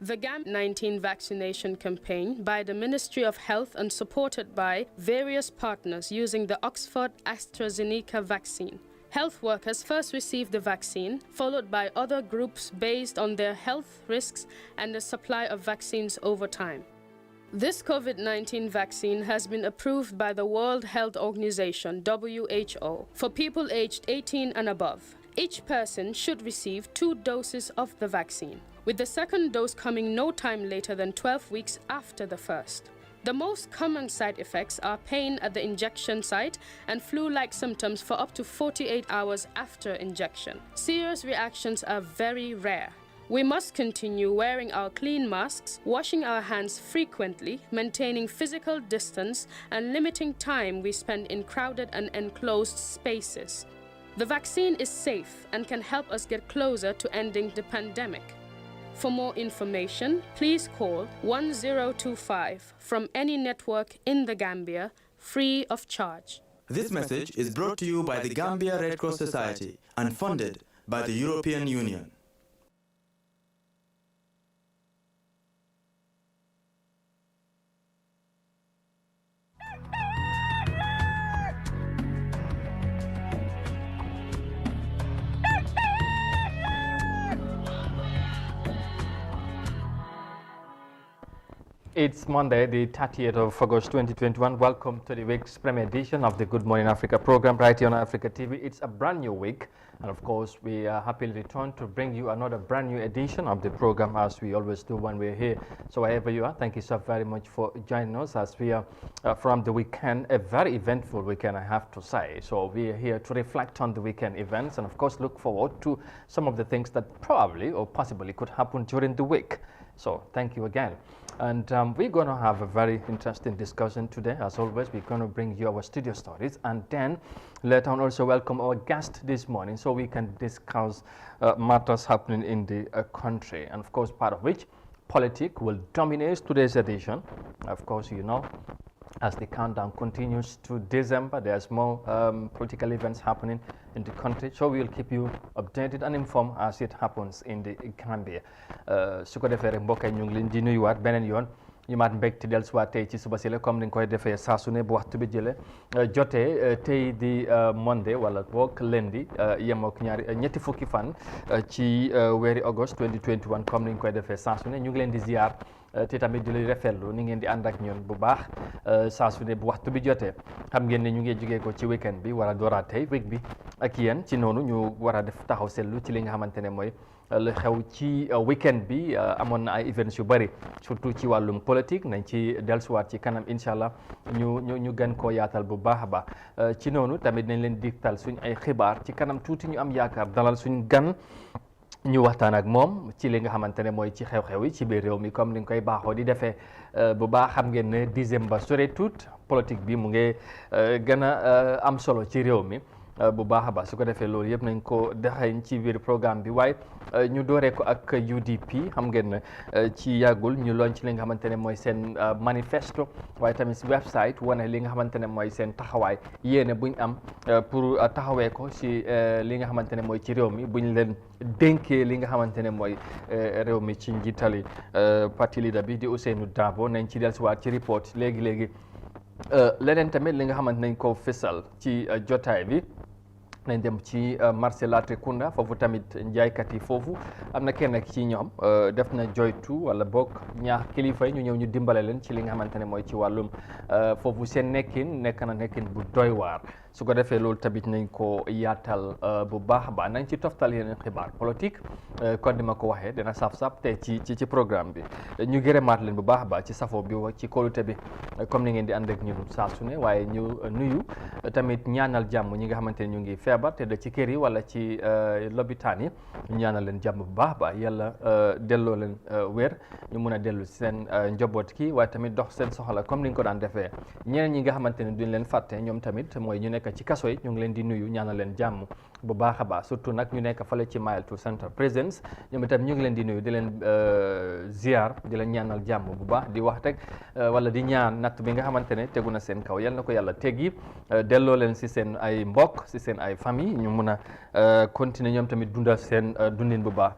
The GAM-19 vaccination campaign by the Ministry of Health and supported by various partners using the Oxford AstraZeneca vaccine. Health workers first received the vaccine, followed by other groups based on their health risks and the supply of vaccines over time. This COVID-19 vaccine has been approved by the World Health Organization, WHO, for people aged 18 and above. Each person should receive 2 doses of the vaccine, with the second dose coming no time later than 12 weeks after the first. The most common side effects are pain at the injection site and flu-like symptoms for up to 48 hours after injection. Serious reactions are very rare. We must continue wearing our clean masks, washing our hands frequently, maintaining physical distance, and limiting time we spend in crowded and enclosed spaces. The vaccine is safe and can help us get closer to ending the pandemic. For more information, please call 1025 from any network in the Gambia, free of charge. This message is brought to you by the Gambia Red Cross Society and funded by the European Union. It's Monday, the 30th of August 2021. Welcome to the week's premiere edition of the Good Morning Africa program right here on Africa TV. It's a brand new week, and of course, we are happily returned to bring you another brand new edition of the program, as we always do when we're here. So wherever you are, thank you so very much for joining us as we are from the weekend, a very eventful weekend, I have to say. So we are here to reflect on the weekend events and, of course, look forward to some of the things that probably or possibly could happen during the week. So thank you again. And we're going to have a very interesting discussion today. As always, we're going to bring you our studio stories and then later on also welcome our guest this morning so we can discuss matters happening in the country. And of course, part of which politics will dominate today's edition. Of course, you know, as the countdown continues to December, there's more political events happening in the country, so we will keep you updated and informed as it happens in the Gambia. Su ko defee rek mbokk yi ñu ngi leen di nuyuwaat beneen yoon ñu maat mbégte dellusiwaat tey ci suba si la comme ni nga koy defee saa su ne bu waxtu bi jotee tey di Monday wala boog lundi yem ak ñetti fukki fan ci weeri August 2021 comme ni nga koy defee saa su ne ñu ngi leen di ziar. te tamit di lay rafetlu ni ngeen di ànd ak ñun bu baax saa su ne bu waxtu bi jotee xam ngeen ne ñu ngi jógee ko ci weekend bi war a dooraat tey week bi ak yéen ci noonu ñu war a def taxaw seetlu ci li nga xamante ne mooy lu xew ci weekend bi amoon na ay events yu bëri surtout ci wàllum politique nañ ci dellusiwaat ci kanam incha allah ñu gën koo yaatal bu baax a baax ci noonu tamit nañ leen digtal suñ ay xibaar ci kanam tuuti ñu am yaakaar dalal suñ gan. ñu waxtaan ak moom ci li nga xamante ne mooy ci xew-xew yi ci biir réew mi comme ni nga koy baaxoo di defee bu baax xam ngeen ne décembre sore tuut politique bi mu ngi gën a am solo ci réew mi bu baax a baax su ko defee loolu yëpp nañ ko dexañ ci biir programme bi waaye ñu dooree ko ak UDP xam ngeen ne ci yàggul ñu loon ci li nga xamante ne mooy seen manifesto waaye tamit si website wane li nga xamante ne mooy seen taxawaay yéene buñ am pour taxawee ko si li nga xamante ne mooy ci réew mi buñ leen dénkee li nga xamante ne mooy réew mi ci njiitali parti leader bi di Ousseynou Dabo nañ ci dellusiwaat ci report léegi leneen tamit li nga xamante nañ ko fësal ci jotaay bi nañ dem ci marché Latrikunda foofu tamit njaaykat yi foofu am na kenn ci ñoom def na joytu wala boog ñaax kilifa yi ñu ñëw ñu dimbale leen ci li nga xamante ne mooy ci wàllum foofu seen nekk na nekkin bu doy waar su ko defee loolu tamit nañ ko yaatal bu baax a baax nañ ci toftal yeneen xibaar politique kon ni ma ko waxee dina saf-saf te ci programme bi ñu gërëmaat leen bu baax a baax ci safo bi ci kóolute bi comme ni ngeen di ànd ak ñun saa su ne waaye ñu nuyu tamit ñaanal jàmm ñi nga xamante ne ñu ngi feebar te da ci kër yi wala ci lopitaan yi ñaanal leen jàmm bu baax a baax yàlla delloo leen wér ñu mun a dellu seen njaboot ki waaye tamit dox seen soxla comme ni ñu ko daan defee ñeneen ñi nga xamante ne duñ leen fàtte ñoom tamit mooy ñu nekk nekk ci kaso yi ñu ngi leen di nuyu ñaanal leen jàmm bu baax a baax surtout nag ñu nekk fale ci Mile 2 Central Prisons ñoom itam ñu ngi leen di nuyu di leen ziar di leen ñaanal jàmm bu baax di wax rek wala di ñaan natt bi nga xamante ne tegu na seen kaw yal na ko yàlla teggi delloo leen si seen ay mbokk si seen ay famille ñu mun a continuer ñoom tamit dundal seen dundin bu baax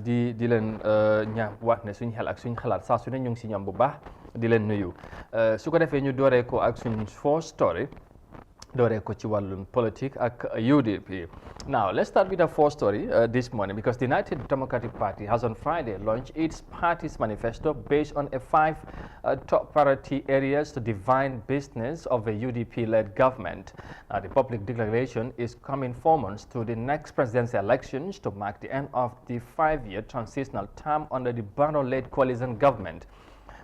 di leen ñaax wax ne suñ xel ak suñ xalaat saa su ne ñu ngi si ñoom bu baax di leen nuyu su ko defee ñu dooree ko ak suñ first story dooree ko ci wàllum politique ak UDP. Now, let's start with the first story this morning because the United Democratic Party has on Friday launched its party's manifesto based on a 5 top priority areas to define business of a UDP-led government. Now, the public declaration is coming 4 months to the next presidential elections to mark the end of the 5-year transitional term under the Barrow-led coalition government.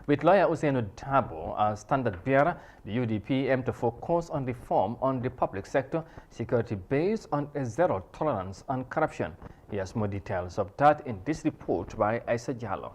With lawyer Usainu Dabo as standard bearer, the UDP aim to focus on reform on the public sector, security based on a zero tolerance on corruption. Here's more details of that in this report by Aisa Jallo.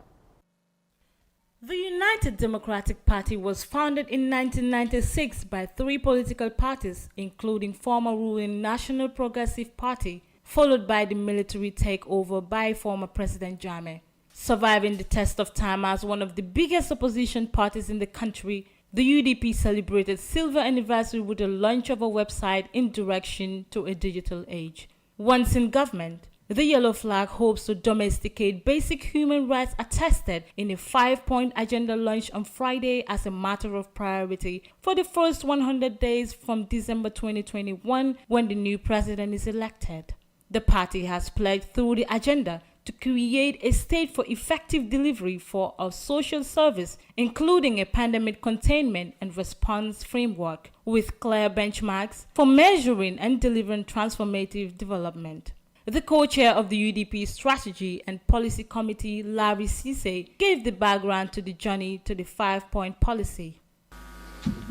The United Democratic Party was founded in 1996 by 3 political parties, including former ruling National Progressive Party, followed by the military takeover by former President Jammeh. Surviving the test of time as one of the biggest opposition parties in the country, the UDP celebrated silver anniversary with the launch of a website in direction to a digital age. Once in government, the Yellow Flag hopes to domesticate basic human rights attested in a 5-point agenda launched on Friday as a matter of priority for the first 100 days from December 2021 when the new president is elected. The party has pledged through the agenda to create a state for effective delivery for a social service, including a pandemic containment and response framework with clear benchmarks for measuring and delivering transformative development. The co-chair of the UDP Strategy and Policy Committee, Larry Cisse, gave the background to the journey to the 5-point policy.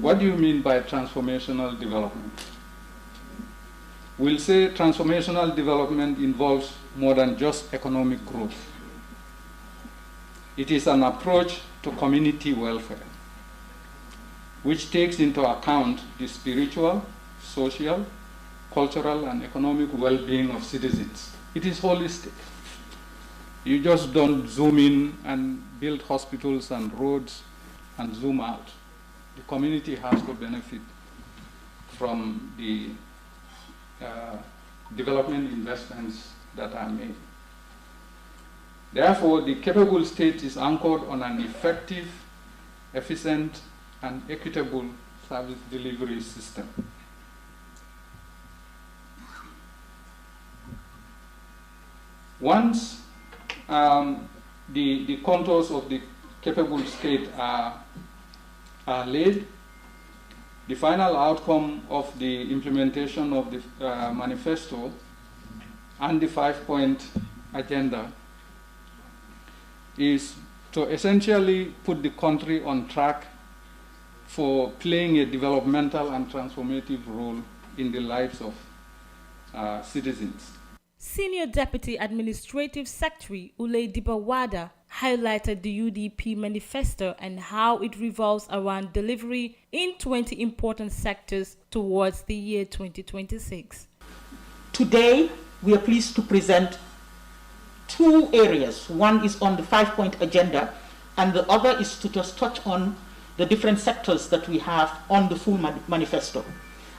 What do you mean by transformational development? We'll say transformational development involves more than just economic growth. It is an approach to community welfare, which takes into account the spiritual, social, cultural, and economic well-being of citizens. It is holistic. You just don't zoom in and build hospitals and roads and zoom out. The community has to benefit from the development investments that are made. Therefore, the capable state is anchored on an effective, efficient, and equitable service delivery system. Once the contours of the capable state are laid, the final outcome of the implementation of the manifesto and the 5-point agenda is to essentially put the country on track for playing a developmental and transformative role in the lives of citizens. Senior Deputy Administrative Secretary Ulay Dibawada highlighted the UDP manifesto and how it revolves around delivery in 20 important sectors towards the year 2026. Today, we are pleased to present 2 areas. One is on the 5-point agenda, and the other is to just touch on the different sectors that we have on the full manifesto.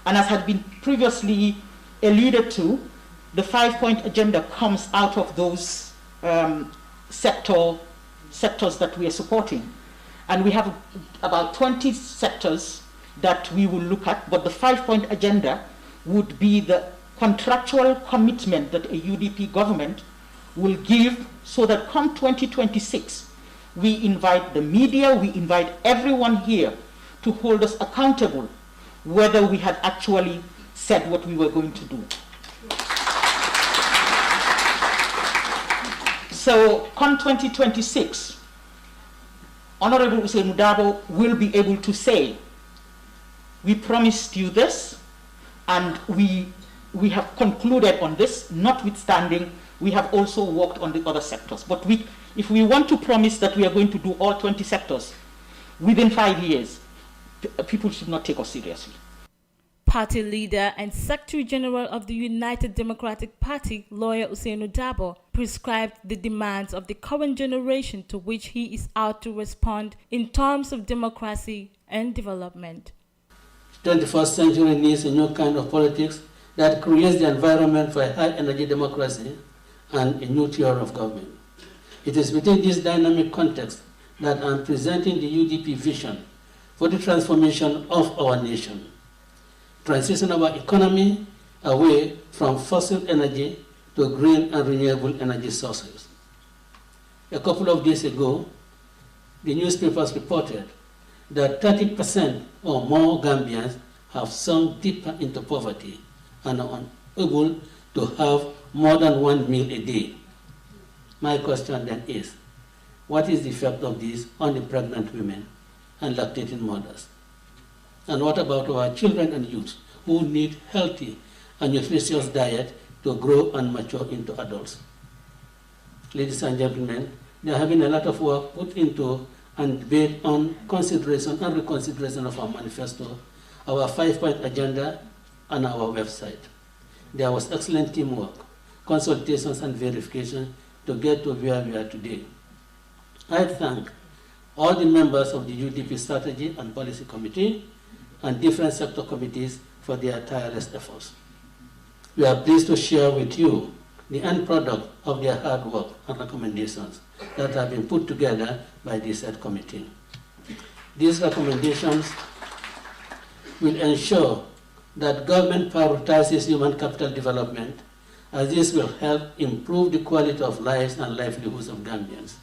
And as had been previously alluded to, the 5-point agenda comes out of those sectors that we are supporting. And we have about 20 sectors that we will look at, but the 5-point agenda would be the contractual commitment that a UDP government will give so that come 2026, we invite the media, we invite everyone here to hold us accountable whether we had actually said what we were going to do. So come 2026, Honorable Usainu Dabo will be able to say, we promised you this, and we have concluded on this, notwithstanding we have also worked on the other sectors. But if we want to promise that we are going to do all 20 sectors within 5 years, people should not take us seriously. Party leader and Secretary General of the United Democratic Party, lawyer Ousainou Darboe, prescribed the demands of the current generation to which he is out to respond in terms of democracy and development. The 21st century needs a new kind of politics that creates the environment for a high-energy democracy and a new theory of government. It is within this dynamic context that I am presenting the UDP vision for the transformation of our nation. Transition our economy away from fossil energy to green and renewable energy sources. A couple of days ago, the newspapers reported that 30% or more Gambians have sunk deeper into poverty and are unable to have more than one meal a day. My question then is, what is the effect of this on the pregnant women and lactating mothers? And what about our children and youth who need healthy and nutritious diet to grow and mature into adults? Ladies and gentlemen, they are having a lot of work put into and debate on consideration and reconsideration of our manifesto, our 5-point agenda, and our website. There was excellent teamwork, consultations and verification to get to where we are today. I thank all the members of the UDP Strategy and Policy Committee and different sector committees for their tireless efforts. We are pleased to share with you the end product of their hard work and recommendations that have been put together by the said committee. These recommendations will ensure that government prioritizes human capital development, as this will help improve the quality of lives and livelihoods of Gambians.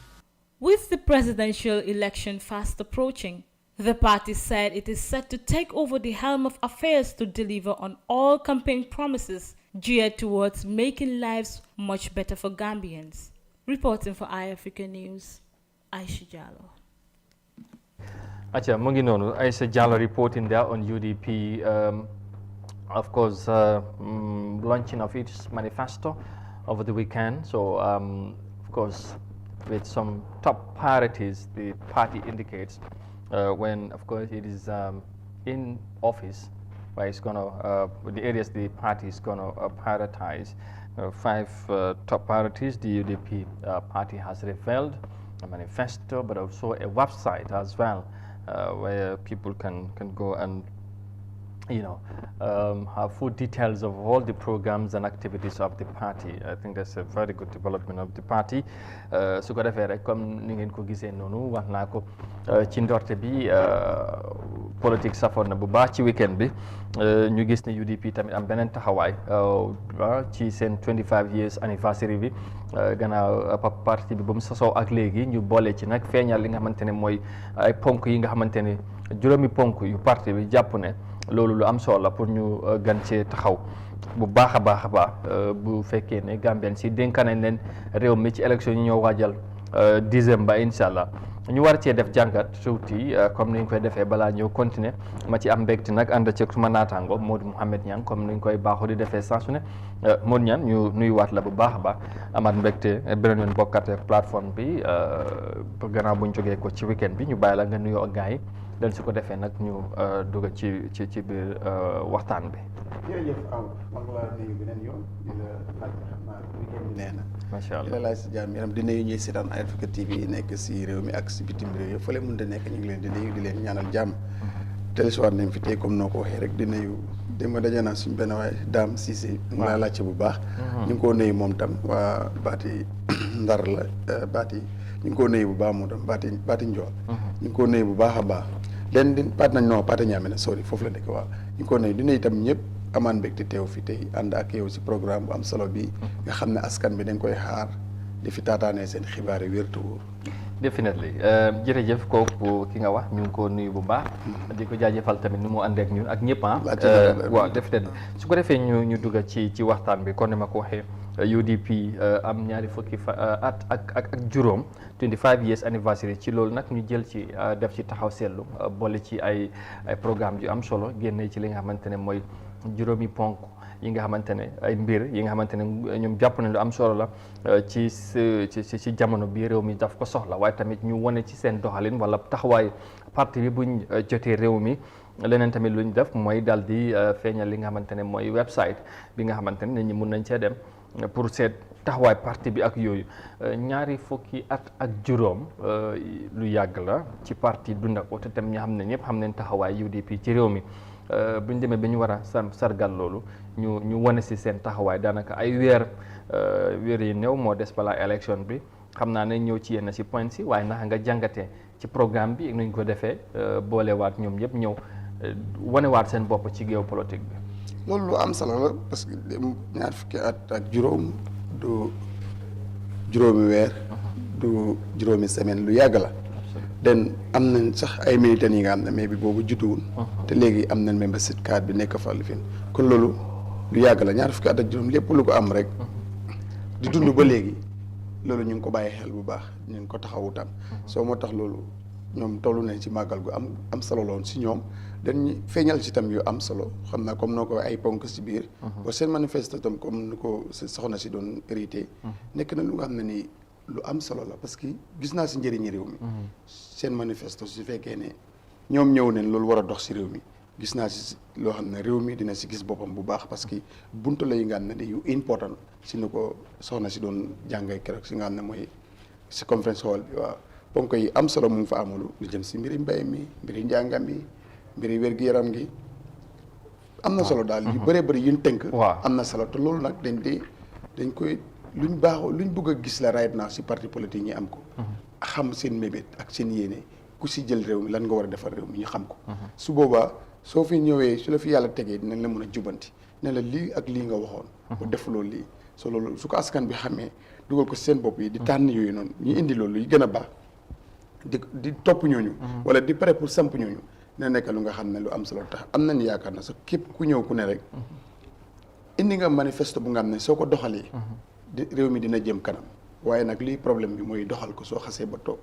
With the presidential election fast approaching, the party said it is set to take over the helm of affairs to deliver on all campaign promises geared towards making lives much better for Gambians. Reporting for iAfrica News, Aisha Jallo. Acha mungi nonu Aisha Jallo reporting there on UDP, of course, launching of its manifesto over the weekend. So, of course, with some top priorities the party indicates when, of course, it is in office, where it's going to, the areas the party is going to prioritize. 5 top priorities the UDP party has revealed, a manifesto, but also a website as well, where people can go and have full details of all the programs and activities of the party. I think that's a very good development of the party. Su ko defee rek comme ni ngeen ko gisee noonu wax naa ko ci ndorte bi politique safoon na bu baax ci weekend bi ñu gis ne UDP tamit am beneen taxawaay ci seen 25 years anniversary bi gannaaw parti bi ba mu sosoo ak léegi ñu boole ci nag feeñal li nga xamante ne mooy ay ponk yi nga xamante ne juróomi ponk yu parti bi jàpp ne loolu lu am solo la pour ñu gan cee taxaw bu baax a baax bu fekkee ne Gambien si dénk nañ leen réew mi ci élection yi ñoo waajal décembre incha allah ñu war cee def jàngat tuuti comme ni ñu koy defee balaa ñëw continuer ma ci am mbégte nag ànd ci suma naataango Modou Mouhamed Niang comme ni ñu koy baaxoo di defee saa su ne Modou Niang ñu nuyuwaat la bu baax a baax amaat mbégte beneen yoon bokkate plateforme bi gannaaw bu ñu jógee ko ci weekend bi ñu bàyyi la nga nuyoo ak gars yi del su ko defee nag ñu dugg ci biir waxtaan bi. jërëjëf Aw maa ngi laa nuyu beneen yoon di la laaj xam naa weekend bi nee na. macha allah di la laaj si jàmm yaram di nuyu ñuy seetaan Africa TV yi nekk si réew mi ak si bitim réew yëpp fële mën da nekk ñu ngi leen di nuyu di leen ñaanal jàmm. dellusiwaat nañ fi tey comme noo ko waxee rek di nuyu démb daje naa suñu benn waay Dame Cissé. mu ngi laa laajte bu baax. ñu ngi koo nuyu moom tam waa Baati Ndar la Baati ñu ngi koo nuyu bu baax moom tam Baati Njool. ñu ngi koo nuyu bu baax a baax. leen di paat nañ non paate ñaame ne sori foofu la nekk waaw ñu ngi ko nuyu di nuyu itam ñëpp amaan mbégte teew fi tey ànd ak yow si programme bu am solo bi nga xam ne askan bi dañ koy xaar di fi taataanee seen xibaar yi wér te wóor. definitely jërëjëf kooku ki nga wax ñu ngi ko nuyu bu baax di ko jaajëfal tamit ni mu àndee ak ñun ak ñëpp waaw definitely su ko defee ñu dugg ci waxtaan bi kon ni ma ko waxee UDP am ñaari fukki at ak juróom 25 years anniversary ci loolu nag ñu jël ci def ci taxaw seetlu boole ci ay programme yu am solo génne ci li nga xamante ne mooy juróomi ponk yi nga xamante ne ay mbir yi nga xamante ne ñoom jàpp nañ lu am solo la ci jamono bi réew mi daf ko soxla waaye tamit ñu wane ci seen doxalin wala taxawaay parti bi buñ jotee réew mi leneen tamit lu ñu def mooy daal di feeñal li nga xamante ne mooy website bi nga xamante ne nit ñi mun nañ cee dem pour seet taxawaay parti bi ak yooyu ñaari fukki at ak juróom lu yàgg la ci parti dunda ko te tam ñi xam ne ñëpp xam nañ taxawaay UDP ci réew mi bu ñu demee ba ñu war a sargal loolu ñu wane si seen taxawaay daanaka ay weer yi néew moo des balaa élection bi xam naa ne ñëw ci yenn si point si waaye naka nga jàngatee ci programme bi nuñ ko defee boolewaat ñoom yëpp ñëw wanewaat seen bopp ci géew politique bi. loolu lu am solo la parce que ñaar fukki at ak juróom du juróomi weer du juróomi semaine lu yàgg la den am nañ sax ay militants yi nga xam ne mais bi boobu judduwul te léegi am nañ membership card bi nekk fa lifin kon loolu lu yàgg la ñaar fukki at ak juróom lépp lu ko am rek di dund ba léegi loolu ñu ngi ko bàyyi xel bu baax ñu ngi ko taxawu tam soo moo tax loolu ñoom toll nañ ci màggal gu am solo loon si ñoom dañ feeñal ci tam yu am solo xam naa comme noo ko ay ponk si biir ba seen manifeste tam comme ni ko soxna si doon hérité nekk na lu nga xam ne nii lu am solo la parce que gis naa si njëriñi réew mi seen manifeste su fekkee ne ñoom ñëw neen loolu war a dox si réew mi gis naa si loo xam ne réew mi dina si gis boppam bu baax parce que buntu la yi nga xam ne yu important si ni ko soxna si doon jàngay keroog si nga xam ne mooy si conférence hall bi waaw ponk yi am solo mu ngi fa amulu lu jëm si mbiri mbay mi mbiri njàngam mi mbiri wér-gu-yaram gi am na solo daal yu bëree bëri yuñ tënk am na solo te loolu nag dañ koy luñ bëgg a gis la right now si parti politique ñi am ko xam seen mébét ak seen yéene ku si jël réew mi lan nga war a defar réew mi ñu xam ko su boobaa soo fi ñëwee su la fi yàlla tegee dinañ la mën a jubanti ne la lii ak lii nga waxoon bu def loolu lii so loolu su ko askan bi xamee dugal ko seen bopp yi di tànn yooyu noonu ñu indi loolu yi gën a baax di topp ñooñu wala di pare pour samp ñooñu dina nekk lu nga xam ne lu am solo tax am nañu yaakaar na sax képp ku ñëw ku ne rek indi nga manifeste bu nga xam ne soo ko doxalee réew mi dina jëm kanam waaye nag lii problème bi mooy doxal ko soo xasee ba toog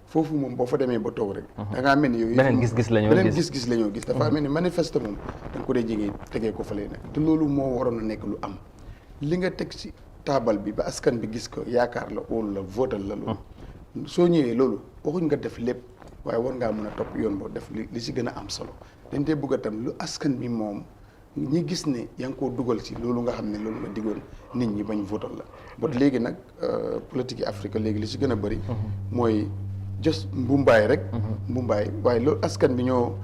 foofu moom boo fa demee ba toog rek da ngaa mel ni yooyu beneen gis-gis la ñoo gis dafa mel ni manifeste moom da nga ko dee jege tegee ko fa lay nekk te loolu moo waroon a nekk lu am li nga teg ci taabal bi ba askan bi gis ko yaakaar la óolu la votal la loolu soo ñëwee loolu waxuñ nga def lépp waaye war ngaa mën a topp yoon boo def li si gën a am solo dañ tey bëgg a tam lu askan bi moom ñi gis ne yaa ngi koo dugal si loolu nga xam ne loolu nga diggoon nit ñi bañ votal la bot léegi nag politique yi Afrique léegi li si gën a bëri mooy just mbumbaay rek mbumbaay waaye loolu askan bi ñoo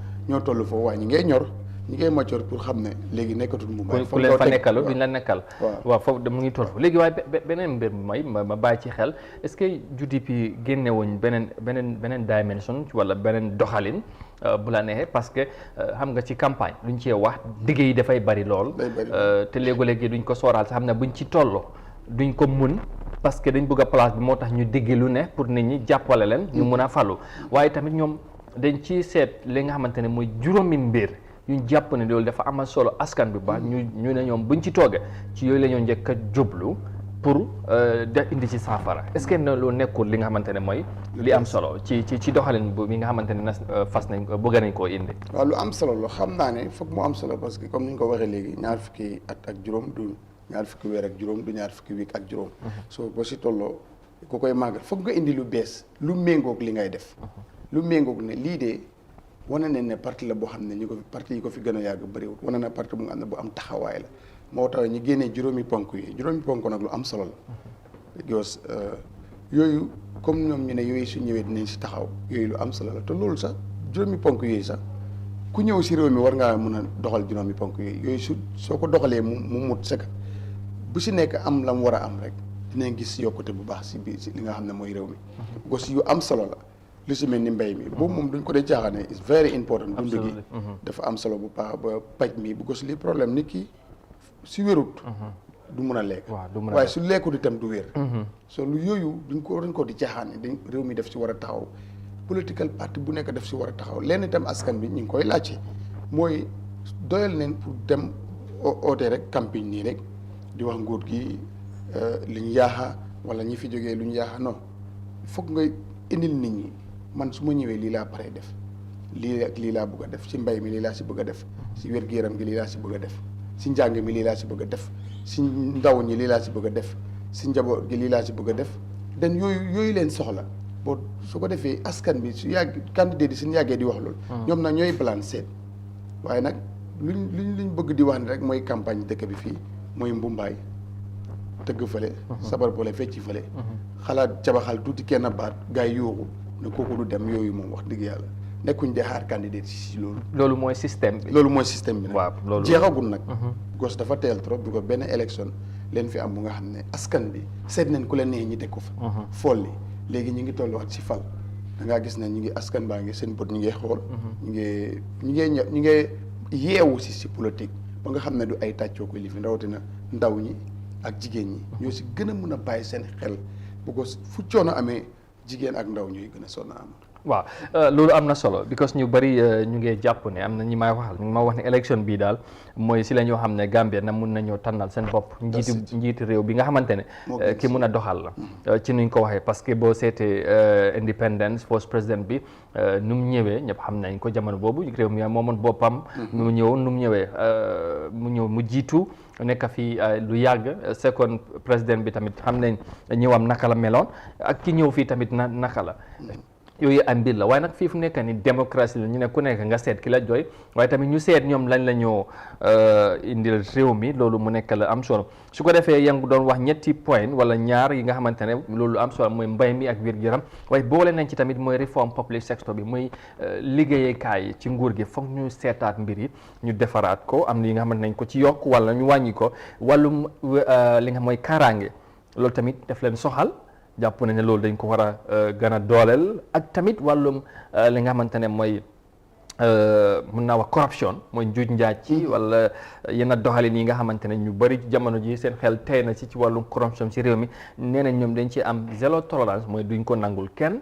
toll foofu waaye ñi ngay ñor ñi ngay macoor pour xam ne léegi nekkatul mbumbaay ku leen fa nekkalu duñ la nekkal waaw foofu mu ngi toll foofu léegi waaye beneen mbir mooy ma bàyyi ci xel est-ce que UDP génnewuñ beneen dimension wala beneen doxalin bu la neexee parce que xam nga ci campagne luñ cee wax digg yi dafay bari lool te léegi-léegi duñ ko sooraal sax xam ne buñ ci tolloo duñ ko mun parce que dañ bëgg a place bi moo tax ñu digg lu ne pour nit ñi jàppale leen ñu mun a falu waaye tamit ñoom dañ ci seet li nga xamante ne mooy juróomi mbir ñu jàpp ne loolu dafa amal solo askan bi ba ñu ne ñoom buñ ci toogee ci yooyu la ñoo njëkk a jublu pour indi ci saafara est-ce que loolu nekkul li nga xamante ne mooy li am solo ci doxalin bi nga xamante ne fas nañ bëgg nañ koo indi. waaw lu am solo la xam naa ne foog mu am solo parce que comme ni ñu ko waxee léegi ñaar fukki at ak juróom du ñaar fukki weer ak juróom du ñaar fukki week ak juróom. soo boo si tolloo ku koy màggal foog nga indi lu bees lu méngoog li ngay def. lu méngoog ne lii de wane nañ ne parti la boo xam ne parti yi ko fi gën a yàgg bëriwul wane na parti bu nga xam ne bu am taxawaay la. moo tax ñu génnee juróomi ponk nag lu am solo la yoos yooyu comme ñoom ñu ne yooyu su ñëwee dinañ si taxaw yooyu lu am solo la te loolu sax juróomi ponk yooyu sax ku ñëw si réew mi war ngaa mën a doxal juróomi ponk yooyu soo ko doxalee mu mut sëkk bu si nekk am la mu war a am rek dinañ gis yokkute bu baax si biir si li nga xam ne mooy réew mi gos yu am solo la lu si mel ni mbéy mi boobu moom duñ ko dee caaxaane is very important dund gi dafa am solo bu baax ba paj mi bu gos li problème nit ki si wérut du mun a lekk waaye su lekkut itam du wér so lu yooyu dañ ko di caaxaane dañ réew mi def si war a taxaw political party bu nekk def si war a taxaw lenn itam askan bi ñu ngi koy laajte mooy doyal neen pour dem oote rek campagne nii rek di wax nguur gi lu ñu yaaxa wala ñi fi jógee lu ñu yaaxa non foog nga indil nit ñi man su ma ñëwee lii laa paree def lii ak lii laa bëgg a def si mbay mi lii laa si bëgg a def si wér-gu-yaram gi lii laa si bëgg a def si njàng mi lii laa si bëgg a def si ndaw ñi lii laa si bëgg a def si njaboot gi lii laa si bëgg a def den yooyu leen soxla boo su ko defee askan bi su yàgg candidat yi suñu yàggee di wax loolu ñoom nag ñooy plan seet waaye nag luñ bëgg di wax ne rek mooy campagne dëkk bi fii mooy mbumbaay tëgg fële sabar boole fecci fële xalaat cabaxal tuuti kenn baat gars yi yooxu ne kooku du dem yooyu moom wax dëgg yàlla nekkuñ de xaar candidat si loolu. loolu mooy système bi. loolu mooy système bi nag. waaw loolu jeexagul nag. gos dafa teel trop bi ko benn élection leen fi am bu nga xam ne askan bi seet nañ ku leen neex ñi teg ko fa. folli léegi ñu ngi tolluwaat si fal da ngaa gis ne ñu ngi askan baa ngi seen bët ñu ngi xool. ñu ngi yeewu si politique ba nga xam ne du ay tàccoo ko li fi rawatina ndaw ñi ak jigéen ñi. ñoo si gën a mun a bàyyi seen xel bu ko fu coono amee jigéen ak ndaw ñooy gën a sonn am. waaw loolu am na solo because ñu bëri ñu ngi jàpp ne am na ñi may waxal ñu ma wax ne élection bii daal mooy si la ñoo xam ne Gambia na mun nañoo tànnal seen bopp njiiti réew bi nga xamante ne ki mun a doxal la ci nuñ ko waxee parce que boo seetee independence first président bi nu mu ñëwee ñëpp xam nañ ko jamono boobu réew mi moomoon boppam mu ñëwoon nu mu ñëwee mu jiitu nekk fii lu yàgg second président bi tamit xam nañ ñëwam naka la meloon ak ki ñëw fii tamit naka la yooyu am mbir la waaye nag fii fu nekk ni démocratie la ñu ne ku nekk nga seet ki la jooy waaye tamit ñu seet ñoom lañ la ñoo indil réew mi loolu mu nekk la am solo su ko defee yaa ngi doon wax ñetti point wala ñaar yi nga xamante ne loolu am solo mooy mbay mi ak wér-gu-yaram waaye boole nañ ci tamit mooy réforme public sector bi mooy liggéeyekaay yi ci nguur gi foog ñu seetaat mbir yi ñu defaraat ko am na yi nga xamante nañ ko ci yokk wala ñu wàññi ko wàllum li nga mooy kaaraange loolu tamit daf leen soxal jàpp nañ ne loolu dañ ko war a gën a dooleel ak tamit wàllum li nga xamante ne mooy mun naa wax corruption mooy njuuj njaaj ci wala yenn doxalin yi nga xamante ne ñu bëri jamono ji seen xel tey na ci wàllum corruption ci réew mi nee nañ ñoom dañ ci am zéro tolérance mooy duñ ko nangul kenn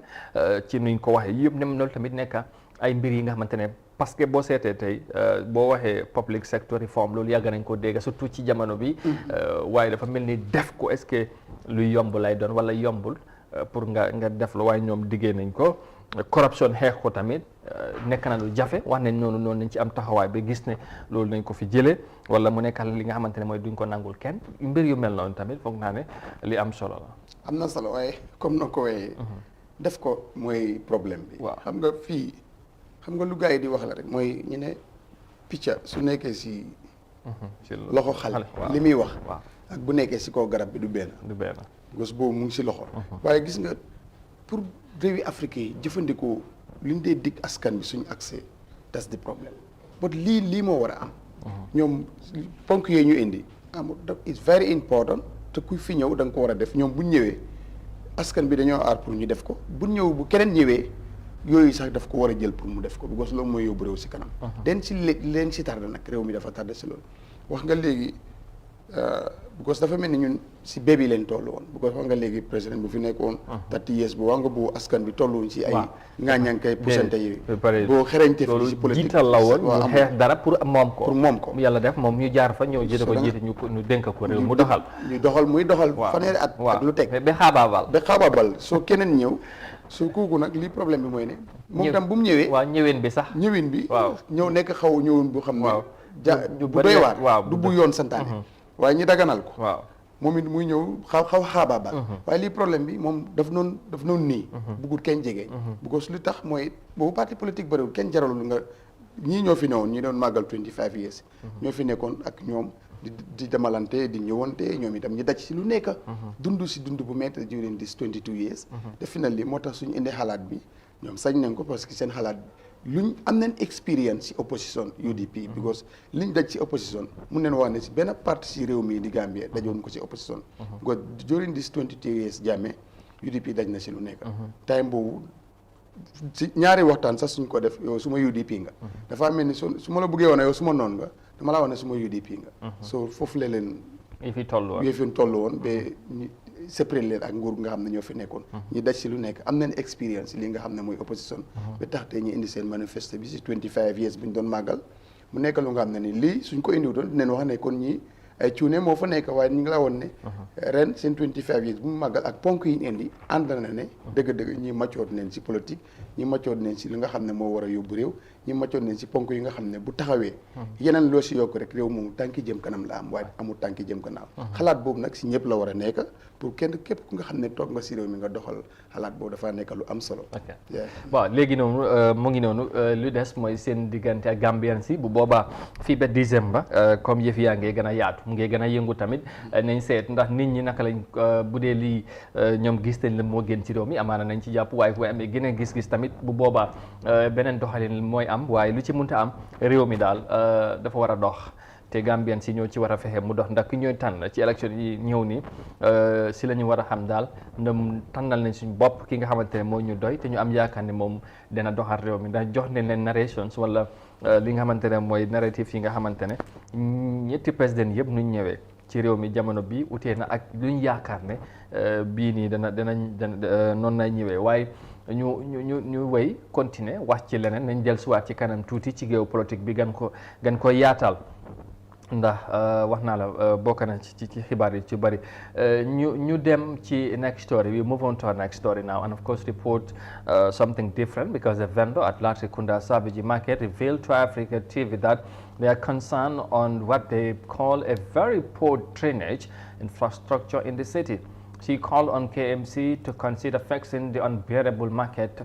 ci nuñ ko waxee yëpp ne loolu tamit nekk ay mbir yi nga xamante ne parce que boo seetee tey boo waxee public sector reform loolu yàgg nañ ko dégg surtout ci jamono bi waaye dafa mel ni def ko est-ce que luy yomb lay doon wala yombul pour nga def la waaye ñoom diggee nañ ko corruption xeex ko tamit nekk na lu jafe wax nañ noonu nañ ci am taxawaay ba gis ne loolu nañ ko fi jëlee wala mu nekkal li nga xamante ne mooy duñ ko nangul kenn mbir yu mel noonu tamit foog naa ne li am solo la. am na solo waaye comme na ko waxee def ko mooy problème bi. waaw xam nga fii. xam nga lu gars yi di wax la rek mooy ñu ne picca su nekkee si loxo xale li muy wax ak bu nekkee si kaw garab bi du benn gos boobu mu ngi si loxo waaye gis nga pour réewi Afrique yi jëfandikoo li ñu dee dig askan bi suñu accès that's the problème but lii moo war a am ñoom ponk yooyu ñu indi it's very important te kuy fi ñëw da nga ko war a def ñoom buñ ñëwee askan bi dañoo aar pour ñu def ko buñ ñëw bu keneen ñëwee yooyu sax daf ko war a jël pour mu def ko because loolu mooy yóbbu réew si kanam den si leen si tardé nag réew mi dafa tardé si loolu wax nga léegi because dafa mel ni ñun si bébi leen toll woon because wax nga léegi président bu fi nekkoon 30 years bu wax nga bu askan bi tolluwuñ si ay ngaañankay pusante yi boo xereñte fi si politique jiital la woon mu xeex dara pour moom ko yàlla def moom ñu jaar fa ñëw jiite ko jiite ñu dénk ko réew mu doxal muy doxal fanweeri at ak lu teg ba xaabaabal soo keneen ñëw su kooku nag lii problème bi mooy ne moom tam bu mu ñëwee ñëwin bi ñëw nekk xaw ñëwin bu xam ne bu doy waar du bu yoon santaane waaye ñi daganal ko moom it muy ñëw xaw xaabaabal waaye lii problème bi moom daf noonu nii buggul kenn jege because lu tax mooy boobu parti politique bëriwul kenn jaralul nga ñii ñoo fi newoon ñi doon màggal 25 years ñoo fi nekkoon ak ñoom di demalante di ñëwante ñoom itam ñu daj si lu nekk dund bu métti during this 22 years te final li moo tax suñu indi xalaat bi ñoom sañ nañ ko parce que seen xalaat luñ am nañ expérience si opposition UDP because liñ daj si opposition mun neen wax ne si benn parti si réew mi di Gambie dajoon ko si opposition because during this 22 years Jammeh UDP daj na si lu nekk time boobu si ñaari waxtaan sax suñ ko def yow su ma UDP nga dafa mel ni su ma la bëggee woon yow su ma noon nga dama laa wax ne su ma UDP nga so foofu la leen yi fi toll woon ba ñu séparé leen ak nguur nga xam ne ñoo fi nekkoon ñu daj si lu nekk am nañ expérience li nga xam ne mooy opposition ba tax te ñu indi seen manifeste bi si 25 years bi ñu doon màggal mu nekk lu nga xam ne ni lii suñ ko indiwutoon dinañ wax ne kon ñi ay cuune moo fa nekk waaye ñu ngi la woon ne ren seen 25 years bu mu màggal ak ponk yi ñu indi ànd na ne dëgg-dëgg ñi maccoot neen si politique ñi maccoot neen si li nga xam ne moo war a yóbbu réew ñi maccoot neen si ponk yi nga xam ne bu taxawee yeneen loo si yokk rek réew moom tànki jëm kanam la am waaye amul tànki jëm kanam xalaat boobu nag si ñëpp la war a nekk pour kenn képp ku nga xam ne toog nga si réew mi nga doxal xalaat boobu dafaa nekk lu am solo waaw léegi noonu mu ngi noonu lu des mooy seen diggante ak Gambian si bu boobaa fii ba décembre comme yëf yaa ngee gën a yaatu mu ngee gën a yëngu tamit nañ seet ndax nit ñi naka lañ bu dee lii ñoom gis nañ la moo gën ci réew mi amaana nañ ci jàpp waaye fu amee gën a gis-gis tamit bu boobaa beneen doxalin mooy am waaye lu ci mënta am réew mi daal dafa war a dox te Gambien si ñoo ci war a fexe mu dox ndax ki ñooy tànn ci élection yi ñëw ni si la ñu war a xam daal ndam tànnal nañ suñ bopp ki nga xamante ne moo ñu doy te ñu am yaakaar ne moom dina doxal réew mi ndax jox nañ leen narrations wala li nga xamante ne mooy narrative yi nga xamante ne ñetti président yëpp nuñ ñëwee ci réew mi jamono bi utee na ak luñ yaakaar ne bii nii danañ noonu nay ñëwee waaye ñu wéy continuer wax ci leneen nañ dellusiwaat ci kanam tuuti ci géew politique bi gan ko yaatal ndax wax naa la bokk na ci xibaar yi ci bëri ñu dem ci next story. We move on to our next story now and of course report something different because the vendor at Latrikunda Savage Market revealed to Africa TV that they are concerned on what they call a very poor drainage infrastructure in the city. She called on KMC to consider fixing the unbearable market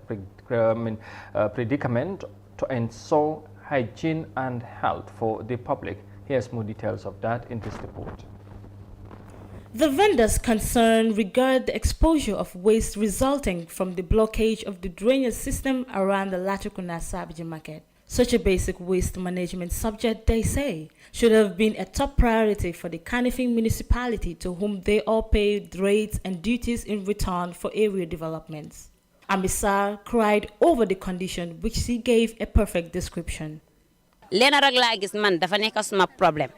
predicament to ensure hygiene and health for the public. Here's more details of that in this report. The vendors concerned regard the exposure of waste resulting from the blockage of the drainage system around the Latrikunda Savage Market. Such a basic waste management subject, they say, should have been a top priority for the Kanifing municipality, to whom they all pay rates and duties in return for area developments. Amisar cried over the condition, which she gave a perfect description. Lena rek la gis man dafa nek suma problème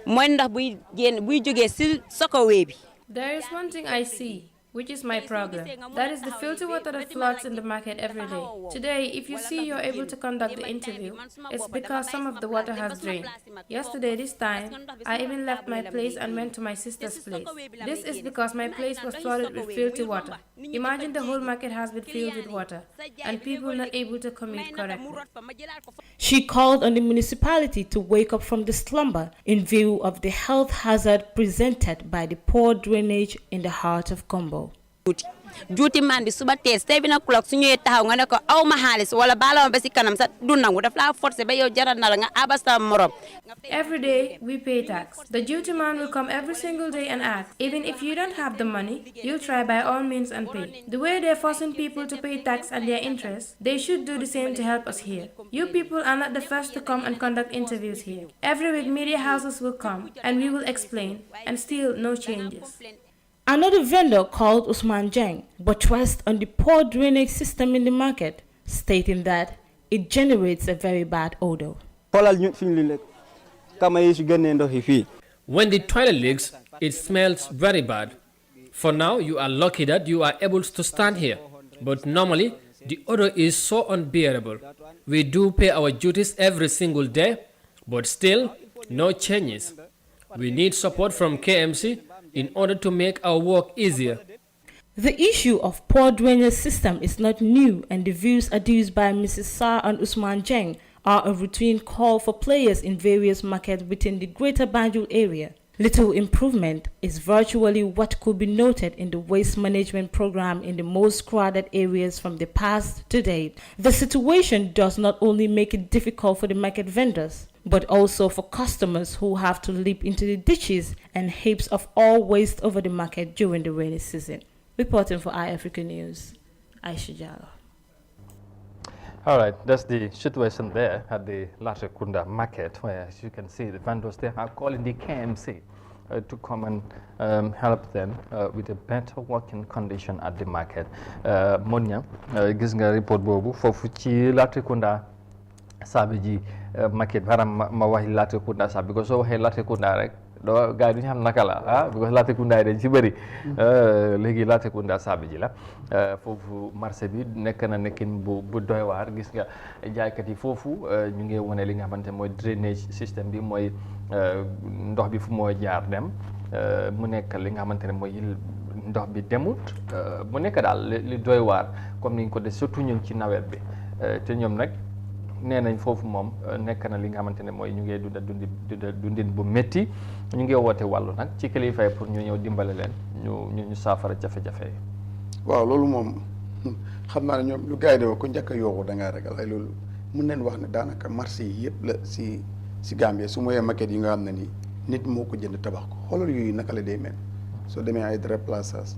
moy ndax buy joggé ci sokowé bi. There is one thing I see, which is my problem. That is the filthy water that floods in the market every day. Today, if you see you're able to conduct the interview, it's because some of the water has drained. Yesterday, this time, I even left my place and went to my sister's place. This is because my place was flooded with filthy water. Imagine the whole market has been filled with water, and people not able to commute correctly. She called on the municipality to wake up from the slumber in view of the health hazard presented by the poor drainage in the heart of Combo. Juuti man bi suba tee 7 o'clock su ñëwee taxaw nga ne ko aw ma xaalis wala baala ma ba si kanam sa du nangu daf laa forcé ba yow jaral na la nga abasta morom. Every day we pay tax. The duty man will come every single day and ask, even if you don't have the money, you'll try by all means and pay. The way they're forcing people to pay tax and their interest, they should do the same to help us here. You people are not the first to come and conduct interviews here. Every week media houses will come and we will explain, and still no changes. Another vendor called Usman Jeng buttressed on the poor drainage system in the market, stating that it generates a very bad odor. When the toilet leaks, it smells very bad. For now, you are lucky that you are able to stand here, but normally the odor is so unbearable. We do pay our duties every single day, but still, no changes. We need support from KMC in order to make our work easier. The issue of poor drainage system is not new, and the views adduced by Mrs. Sar and Usman Jeng are a routine call for players in various markets within the Greater Banjul area. Little improvement is virtually what could be noted in the waste management program in the most crowded areas from the past to date. The situation does not only make it difficult for the market vendors, but also for customers who have to leap into the ditches and heaps of all waste over the market during the rainy season. Reporting for iAfrica News, Aisha Jallo. All right, that's the situation there at the Latrikunda market, where, as you can see, the vendors there are calling the KMC to come and help them with a better working condition at the market. Monia, gis nga report bobu fofu ci Latrikunda Savage market baram ma wax Latrikunda Savage because so waxe Latrikunda rek doo gars yi du ñu xam naka la because Latrikunda yi dañ si bëri léegi Latrikunda saabi ji la foofu marché bi nekk na nekkin bu doy waar gis nga jaaykat yi foofu ñu ngi wane li nga xamante mooy drainage système bi mooy ndox bi fu moo jaar dem mu nekk li nga xamante ne mooy ndox bi demut mu nekk daal li doy waar comme ni ñu ko def surtout ñun ci nawet bi te ñoom nag nee nañ foofu moom nekk na li nga xamante ne mooy ñu ngi dundin bu métti ñu ngi woote wàllu nag ci kilifa yi pour ñu ñëw dimbale leen ñu saafara jafe-jafe yi. waaw loolu moom xam naa ne ñoom lu gars yi de ko njëkk a yooxu da ngaa ragal ay loolu mun nañ wax ne daanaka marché yi yëpp la si Gambie su mooyee maquette yi nga xam ne nii nit moo ko jënd tabax ko xoolal yooyu naka la day mel soo demee ay replaçage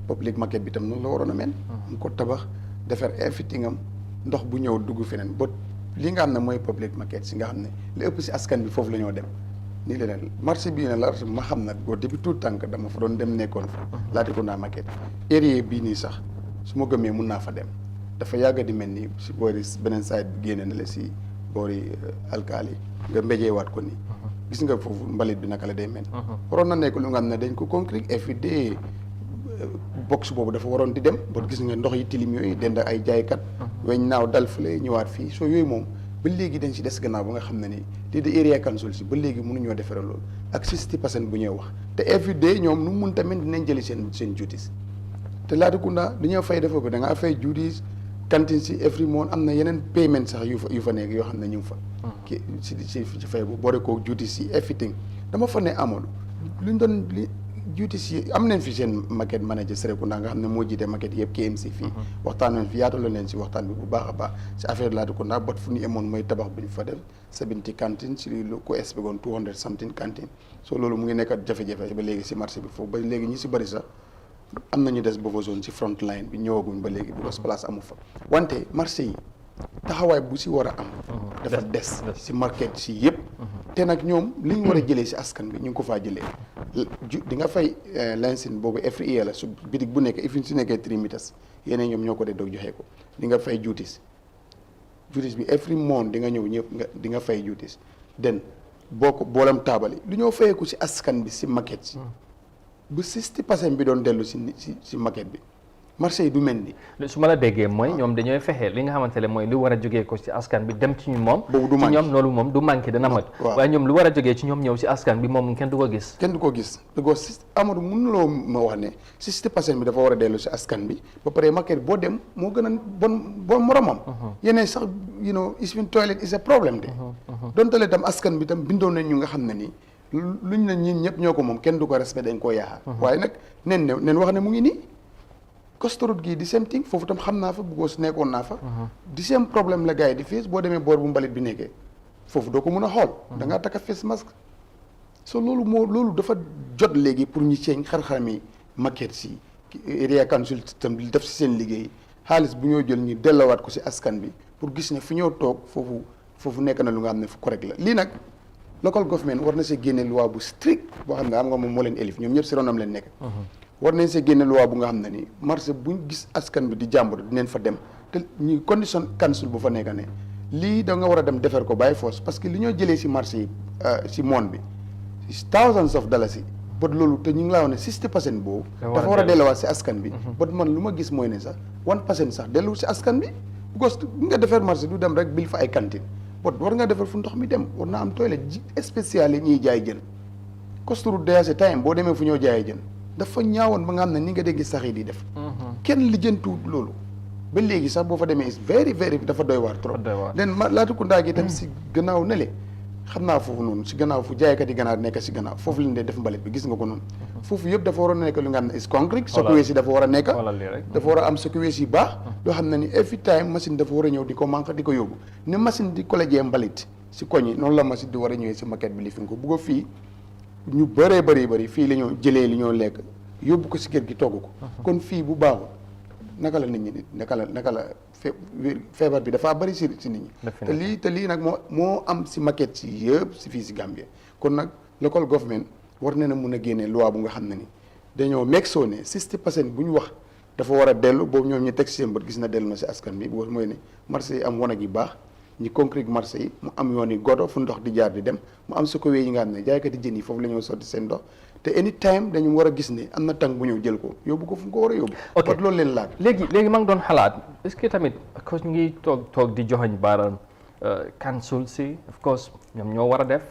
public maquette bi tam noonu la waroon a mel. mu ko tabax defar everything am ndox bu ñëw dugg feneen ba li nga xam ne mooy public market si nga xam ne li ëpp si askan bi foofu la ñoo dem nii la leen marché bii ne la ma xam nag boo depuis tout tànk dama fa doon dem nekkoon fa Latrikunda market area bii nii sax su ma gëmee mun naa fa dem dafa yàgg di mel ni si boori beneen side bi génne na la si boori alkaali nga mbéjeewaat ko nii gis nga foofu mbalit bi naka la day mel waroon na nekk lu nga xam ne dañ ko concret everyday box boobu dafa waroon di dem ba gis nga ndox yi tilim yooyu dend ay jaaykat weñ naaw dal fële ñëwaat fii soo yooyu moom ba léegi dañ si des gannaaw ba nga xam ne nii lii de area council si ba léegi mënuñoo defare loolu ak 60% bu ñuy wax te every day ñoom nu mun tamit dinañ jëli seen duties te Latrikunda dañoo fay dafa ko da ngaa fay duties cantine si every month am na yeneen payment sax yu fa nekk yoo xam ne ñu ngi fa ki si fay bu boole ko duties si everything dama fa ne amoon luñ doon duties yi am nañ fi seen market manager Serekunda nga xam ne moo jiite market yëpp KMC fii waxtaan nañ fi yaataloon leen si waxtaan bi bu baax a baax si affaire Latrikunda bot fu ñu emoon mooy tabax bu ñu fa def 70 cantine si lu ko expecté woon 200 something cantine so loolu mu ngi nekkat jafe-jafe ba léegi si marché bi foofu ba léegi ñi si bëri sax am nañu des boobu zone si front line bi ñëwaguñ ba léegi because place amu fa wante marché yi taxawaay bu si war a am dafa des si market si yëpp te nag ñoom li ñu war a jëlee si askan bi ñu ngi ko faa jëlee di nga fay lensin boobu every year la su bitig bu nekk ifin su nekkee 3 meters yeneen ñoom ñoo ko dee doog joxee ko di nga fay juutis bi every month di nga ñëw ñëpp di nga fay juutis den boo ko boolam taabali lu ñoo fayeeku si askan bi si market si bu 60% bi doon dellu si market bi marché yi du mel ni su ma la déggee mooy ñoom dañooy fexe li nga xamante ne mooy lu war a jógee ko ci askan bi dem ci ñu moom boobu du ci ñoom loolu moom du manqué dana mat waaye ñoom lu war a jógee ci ñoom ñëw ci askan bi moom kenn du ko gis because Amadou mënuloo ma wax ne 60% bi dafa war a dellu si askan bi ba pare market boo dem moo gën a bon moromam yeneen sax even toilet is a problème de dontale tam askan bi tam bindoon nañ ñu nga xam ne nii luñ ne ñun ñëpp ñoo ko moom kenn du ko respect dañ koo yaaxa waaye nag nen wax ne mu ngi nii Costorot gii di same thing foofu tam xam naa fa bëggoos nekkoon naa fa di same problème la gars yi di fees boo demee boor bu mbalit bi nekkee foofu doo ko mën a xool da ngaa takk a face masque so loolu dafa jot léegi pour ñu ceeñ xar-xarami market si area council tam di def si seen liggéey xaalis bu ñoo jël ñu dellawaat ko si askan bi pour gis ne fu ñoo toog foofu nekk na lu nga xam ne fu correct la lii nag local government war na see génne loi bu strict boo xam ne xam nga moom moo leen élif ñoom ñëpp si ronam leen nekk war nañ see génne loi bu nga xam ne ni marché buñ gis askan bi di jàmbur dinañ fa dem te ñu condition council bu fa nekk ne lii da nga war a dem defar ko by force parce que li ñoo jëlee si marché yi si monde bi thousands of dollars yi bot loolu te ñu ngi laa wax ne 60% boobu dafa war a delluwaat si askan bi bot man lu ma gis mooy ne sax 1% sax dellu si askan bi because nga defar marché du dem rek bil fa ay cantine bot war nga defar fu ndox mi dem war naa am toilette spécial yi ñuy jaay jën costuru dayase time boo demee fu ñoo jaayee jën dafa ñaawoon ba nga xam ne ni nga dégg sax yi di def kenn lijjantuwut loolu ba léegi sax boo fa demee is very very dafa doy waar trop len Latrikunda gi itam si gannaaw nele xam naa foofu noonu si gannaaw fu jaaykat yi gannaaw nekk si gannaaw foofu leen dee def mbalit bi gis nga ko noonu foofu yëpp dafa war a nekk lu nga xam ne is concrete secours yi dafa war a nekk dafa war a am secours yi baax loo xam ne ni every time machine dafa war a ñëw di ko manque di ko yóbbu ne machine di collège mbalit si koñ yi noonu la machine di war a ñëwee si maquette bi li fi nga ko bugg fii ñu bëree bëri fii la ñoo jëlee li ñoo lekk yóbbu ko si kër gi togg ko kon fii bu baaxul naka la nit ñi naka la feebar bi dafa bëri si nit ñi te lii nag moo am si maquette si yëpp si fii si Gambie kon nag local government war na mun a génnee loi bu nga xam ne ni dañoo meeg soo ne 60% bu ñu wax dafa war a dellu boobu ñoom ñu teg si seen bët gis na dellu na si askan bi boobu mooy ne marché yi am wanag yi baax ñi concrete marché yi mu am yoon yi godo fu ndox di jaar di dem mu am su ko wee yi nga xam ne jaaykati jën yi foofu la ñoo sotti seen ndox te anytime dañu war a gis ne am na tànk bu ñëw jël ko yóbbu ko fu mu ko war a yóbbu. ok loolu leen laaj. léegi maa ngi doon xalaat est-ce que tamit cause ñu ngi toog di joxañ baaraam council si of course ñoom ñoo war a def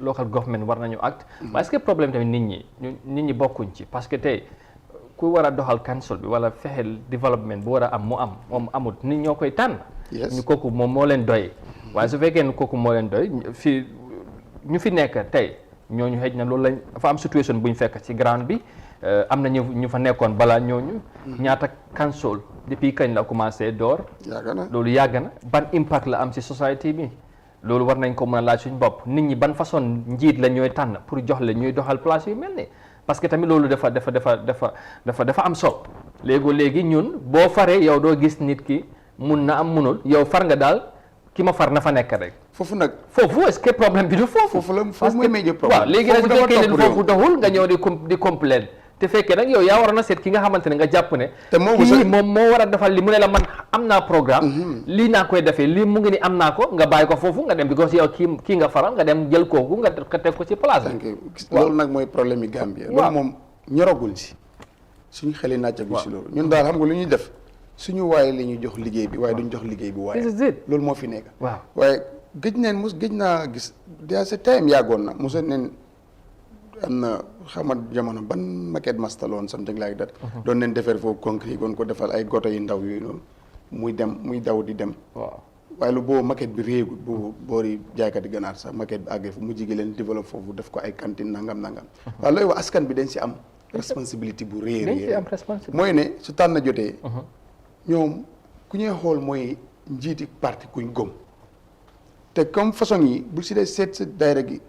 local government war nañu act mais est-ce que problème tamit nit ñi bokkuñ ci parce que tey ku war a doxal council bi wala fexeel développement bu war a am mu am moom amut nit ñoo koy tànn. ñu kooku moom moo leen doy. waaye su fekkee ne kooku moo leen doy fii ñu fi nekk tey ñooñu xëj na loolu lañ dafa am situation bu ñu fekk ci ground bi am na ñu fa nekkoon balaa ñooñu. ñaata council depuis kañ la commencé door. yàgg na loolu yàgg na ban impact la am ci société bi loolu war nañ ko mën a laaj suñu bopp nit ñi ban façon njiit la ñooy tànn pour jox la ñuy doxal place yu mel ni parce que tamit loolu dafa am solo léegi ñun boo faree yow doo gis nit ki mun na am munul yow far nga daal ki ma far na fa nekk rek. foofu est-ce que problème bi du foofu. foofu mooy major problème. waaw léegi nag su fekkee ne foofu doxul nga ñëw di complain te fekkee nag yow yaa waroon a seet ki nga xamante ne nga jàpp ne. te kii moom moo war a defal li mu ne la man am naa programme. lii naa koy defee lii mu ngi ni am naa ko nga bàyyi ko foofu nga dem because yow kii nga faral nga dem jël kooku nga teg ko ci place bi. loolu nag mooy problème yi Gambie. loolu moom ñoragul si suñu xel yi naajagul si loolu. ñun daal xam nga lu ñuy def suñu waaye la ñuy jox liggéey bi waaye duñ jox liggéey bi waaye. loolu moo fi nekk. waaw waaye gëj naa gis déjà ce time yàggoon na mosoon neen am na xamat jamono ban maquette master loon something like that. doon neen defar foofu concret doon ko defal ay goto yu ndaw yooyu noonu muy daw di dem. waaw waaye lu boobu maquette bi réegul boobu boori jaaykati ganaar sax maquette bi àggee fu mu jigéen leen développe foofu def ko ay cantine nangam. waaw looy wax askan bi dañ si am responsabilité bu réer mooy ne su tànn jotee. ñoom ku ñuy xool mooy njiiti parti kuñ gëm te comme façon yi bu si dee seet sa daayira gi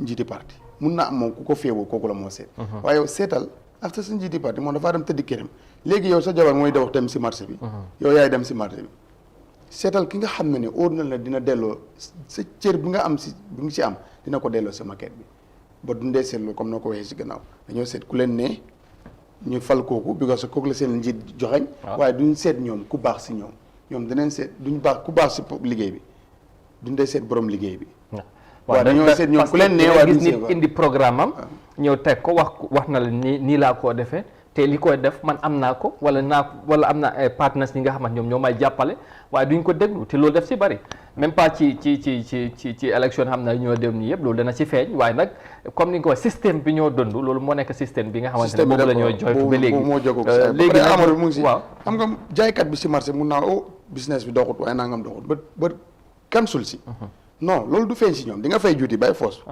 njiiti parti mun na am moom ku ko féewoo kooku la moo seet. waaye yow seetal after sa njiiti parti moom dafaa dem tëddi këram léegi yow sa jabar mooy daw dem si marché bi. yow yaay dem si marché bi seetal ki nga xam ne ordinal na dina delloo sa cër bi nga am si bi nga si am dina ko delloo sa maquette bi ba dundee seetlu comme noo ko waxee si gannaaw dañoo seet ku leen ne. ñu fal kooku because kooku la seen njiit joxañ waaye duñ seet ñoom ku baax si ñoom danañ seet duñ baax ku baax si liggéey bi duñ dee seet borom liggéey bi waaw dañoo seet ñoom ku leen nee waa gis nit indi programme am ñëw teg ko wax na la nii laa koo defee te li koy def man am naa ko wala am na ay partenaires ñi nga xamante ñoom ñoo may jàppale waaye duñ ko déglu te loolu def si bari même pas ci élection xam na ñoo dem nii yëpp loolu dana ci feeñ waaye nag comme ni nga ko wax système bi ñoo dund loolu moo nekk système bi nga xamante ne boobu la ñoo joytu ba léegi moo jóg léegi amadou mu ngi si waaw xam nga jaaykat bi si marché mun naa business bi doxut waaye nangam doxut ba kansul si non loolu du feeñ si ñoom di nga fay juuti bay foos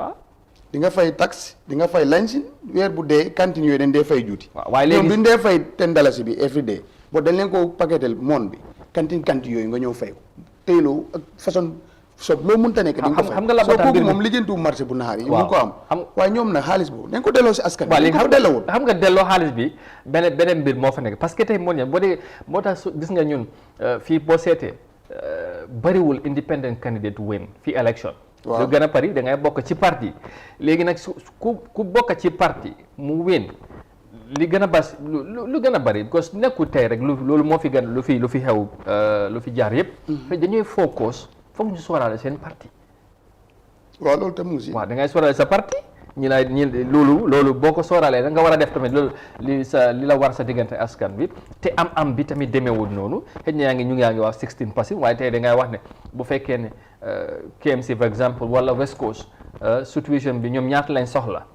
di nga fay taxe di nga fay lansin weer bu dee cantine yooyu dañ dee fay juuti waaye léegi ñoom duñ dee fay $10 bi every day boo dañ leen ko paquetel moon bi cantine yooyu nga ñëw fay ko teyloo ak façon sob loo mënta nekk di nga ko fay xam nga la soo kooku moom lijjantu marché bu naxaar yi mu ko am waaye ñoom nag xaalis boobu dañ ko delloo si askan waaw léegi xam nga delloo xaalis bi beneen mbir moo fa nekk parce que tey moo tax gis nga ñun fii boo seetee bariwul independent candidate win fii election lu gën a bari da ngay bokk ci parti léegi nag ku bokk ci parti mu win li gën a bas lu gën a bari parce que nekkul tey rek loolu moo fi gën lu fi xew lu fi jaar yëpp dañuy focus foog ñu sóoraale seen parti waaw loolu tam mu si waaw da ngay sóoraale sa parti loolu boo ko sóoraalee da nga war a def tamit loolu li la war sa diggante askan bi te am bi tamit demeewul noonu xëy na ñu ngi wax 16% waaye tey da ngay wax ne bu fekkee ne KMC par exemple wala West Coast situation bi ñoom ñaata lañ soxla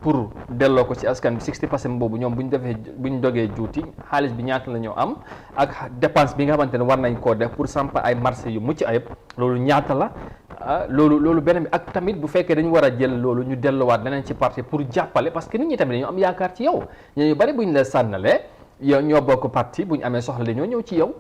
pour delloo ko ci askan bi 60% boobu ñoom bu ñu dogee juuti xaalis bi ñaata la ñoo am ak dépense bi nga xamante ne war nañ koo def pour samp ay marché yu mucc ayib loolu ñaata la loolu beneen bi ak tamit bu fekkee dañu war a jël loolu ñu delluwaat leneen ci parti pour jàppale parce que nit ñi tamit dañoo am yaakaar ci yow ñu bari bu ñu la sànnalee yow ñoo bokk parti bu ñu amee soxla dañoo ñëw ci yow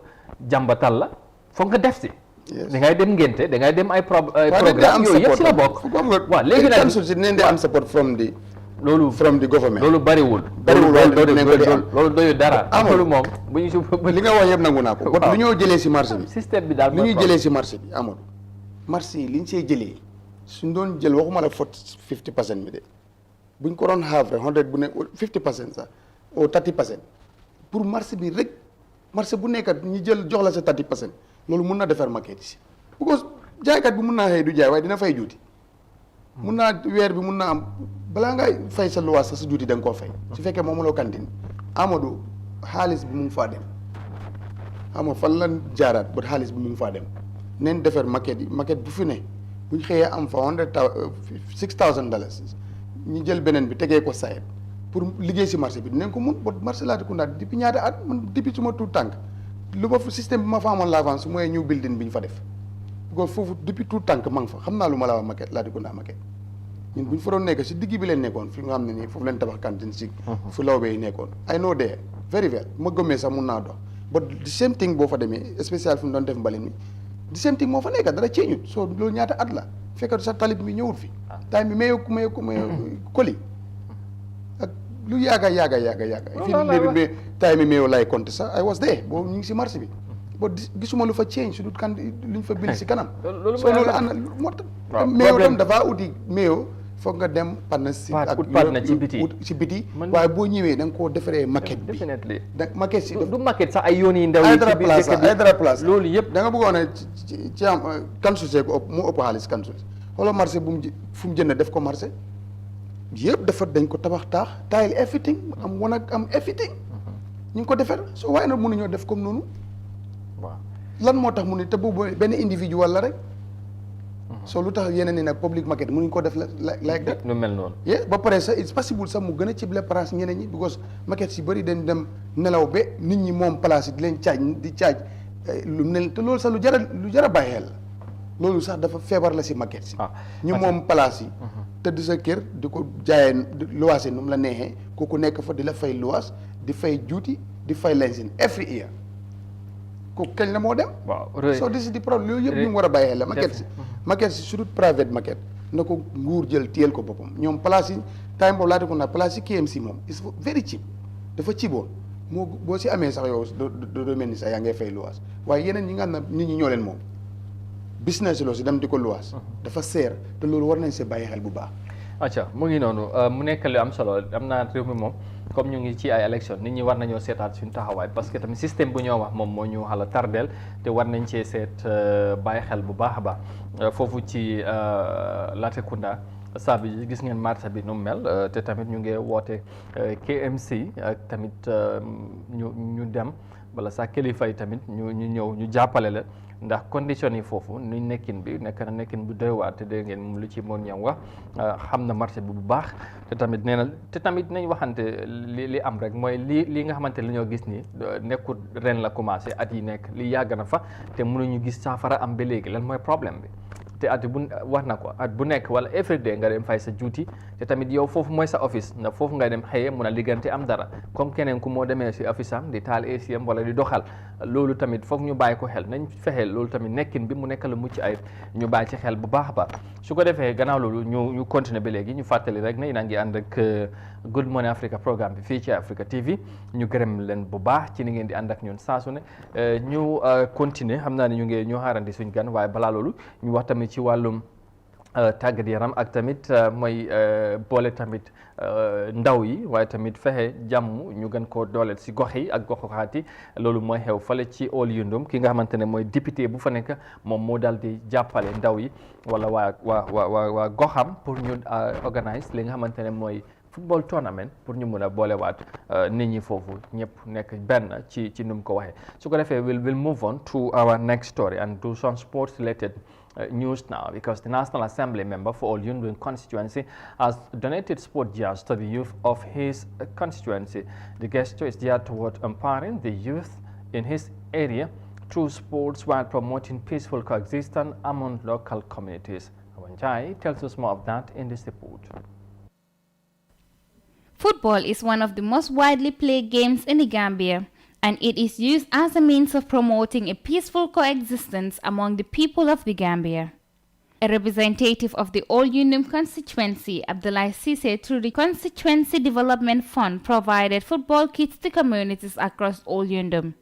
jàmbatal la foog nga def si da ngay dem ngénte da ngay dem ay programme yooyu yëpp si la bokk waaw léegi nag si dinañ di am support from the government loolu bariwul loolu doyu dara loolu moom bu ñu li nga wax yëpp nangu naa ko lu ñoo jëlee si marché bi système bi daal lu ñuy jëlee si marché bi amul marché yi li ñu see jëlee suñ doon jël waxuma la 50% bi de buñ ko doon have 100 bu ne 50% sax ou 30% pour marché bi rek marché bu nekkat ñu jël jox la sa 30% loolu mun na defar maquette si because jaaykat bi mun naa xëy du jaay waaye dina fay juuti mun naa weer bi mun naa am balaa ngay fay sa luwaas sa juuti da nga koo fay su fekkee moomuloo cantine Amadou xaalis bi mu ngi faa dem xam fan la jaaraat ba xaalis bi mu ngi faa dem neen defar maquette yi maquette bu fi ne bu ñu xëyee am fa $6,000 ñu jël beneen bi tegee ko sayet pour liggéey si marché bi dinañ ko mun ba marché Latrikunda depuis ñaata at man depuis suma tout tànk lu ma système bi ma fa amoon l'avance mooy new building bi ñu fa def parce que foofu depuis tout tànk ma ngi fa xam naa lu ma la wax maquette Latrikunda maquette ñun bu ñu fa doon nekk si digg bi leen nekkoon fi nga xam ne nii foofu leen tabax cantine si fu lawbee yi nekkoon I know there very well ma gëmmee sax mun naa dox but the same thing boo fa demee spécial fi mu doon def mbalit mi the same thing moo fa nekk dara ceeñut soo loolu ñaata at la fekk sa talib bi ñëwul fi time bi mayo koli ak lu yàgga fi léegi time bi mayo lay compte sax I was there boobu ñu ngi si marché bi bo gisuma lu fa change su dut kan luñ fa bil si kanam soo loolu ana moo tax mayo tam dafa uti mayo foog nga dem partnership ak ci biti waaye boo ñëwee da nga koo defaree maquette bi maquette si du maquette sax ay yoon yi ndaw yi ci biir dëkk bi ay dara place loolu yëpp da nga bëggoon a ci am kansu see ko mu ëpp xaalis kansu xoolal marché fu mu jënd def ko marché yëpp dafa dañ ko tabax taax tile everything am wanag am everything ñu ngi ko defar soo waaye nag mënuñoo def comme noonu waaw lan moo tax mu ne te boobu benn individual la rek so lu tax yeneen ni nag public market mënuñ ko def like that nu mel noonu ba pare sax it's possible sax mu gën a ciblé place ñeneen ñi because market si bëri dañ dem nelaw ba nit ñi moom place yi di leen caaj lu ne te loolu sax lu jar a bàyyi xel loolu sax dafa feebar la si market si ñu moom place yi tëdd sa kër di ko jaayee luwaas yi nu mu la neexee kooku nekk fa di la fay luwaas di fay juuti di fay lensin every year kooku kañ la moo dem so this is the problem yooyu yëpp ñu ngi war a bàyyi xel la market si surtout private market na ko nguur jël téyel ko boppam ñoom place yi time boobu laata ko naa place yi KMC moom is very cheap dafa ciboon moo boo si amee sax yow doo mel ni sax yaa ngay fay luwaas waaye yeneen ñi nga xam ne nit ñi ñoo leen moom business loo si dem di ko luwaas dafa seer te loolu war nañ see bàyyi xel bu baax acca mu ngi noonu mu nekk lu am solo am naa réew mi moom comme ñu ngi ci ay élection nit ñi war nañoo seetaat suñu taxawaay parce que tamit système bu ñoo wax moom moo ñu xala tardeel te war nañ cee seet bàyyi xel bu baax a baax foofu ci Latrikunda saa bi gis ngeen marché bi nu mu mel te tamit ñu ngi woote KMC ak tamit ñu dem wala sax kilifa yi tamit ñu ñëw ñu jàppale la ndax condition yi foofu nu nekkin bi nekk na nekkin bu doy waar te dégg ngeen moom lu ci moon ñam wax xam na marché bi bu baax te tamit nee na te tamit nañ waxante li am rek mooy li nga xamante li ñoo gis ni nekkul ren la commencé at yi nekk li yàgg na fa te mënuñu gis saafara am ba léegi lan mooy problème bi te at bu wax na ko at bu nekk wala every day nga dem fay sa juuti te tamit yow foofu mooy sa office ndax foofu ngay dem xëyee mun a liggante am dara comme keneen ku moo demee si office am di taal ACM wala di doxal loolu tamit foog ñu bàyyi ko xel nañ fexeel loolu tamit nekkin bi mu nekk la mucc ayib ñu bàyyi ci xel bu baax a baax su ko defee gannaaw loolu ñu continuer ba léegi ñu fàttali rek ne yéen a ngi ànd ak Good Morning Africa programme bi fii ci Africa TV ñu gërëm leen bu baax ci ni ngeen di ànd ak ñun saa su ne ñu continuer xam naa ne ñu xaarandi suñ gan waaye balaa loolu ñu wax tamit ci wàllum tàggat yaram ak tamit mooy boole tamit ndaw yi waaye tamit fexe jàmm ñu gën koo dooleel si gox yi ak goxaat yi loolu mooy xew fale ci Old Yundum ki nga xamante ne mooy député bu fa nekk moom moo daal di jàppale ndaw yi wala waa goxam pour ñu organise li nga xamante ne mooy football tournament pour ñu mun a boolewaat nit ñi foofu ñëpp nekk benn ci nu mu ko waxee su ko defee we'll move on to our next story and do some sports related news now because the National Assembly member for Old Yundum constituency has donated sport gears to the youth of his constituency. The gesture is geared toward empowering the youth in his area through sports while promoting peaceful coexistence among local communities. Awanjai tells us more of that in this report. Football is one of the most widely played games in the Gambia, and it is used as a means of promoting a peaceful coexistence among the people of the Gambia. A representative of the Old Yundum constituency, Abdullah Sise, through the Constituency Development Fund, provided football kits to communities across Old Yundum.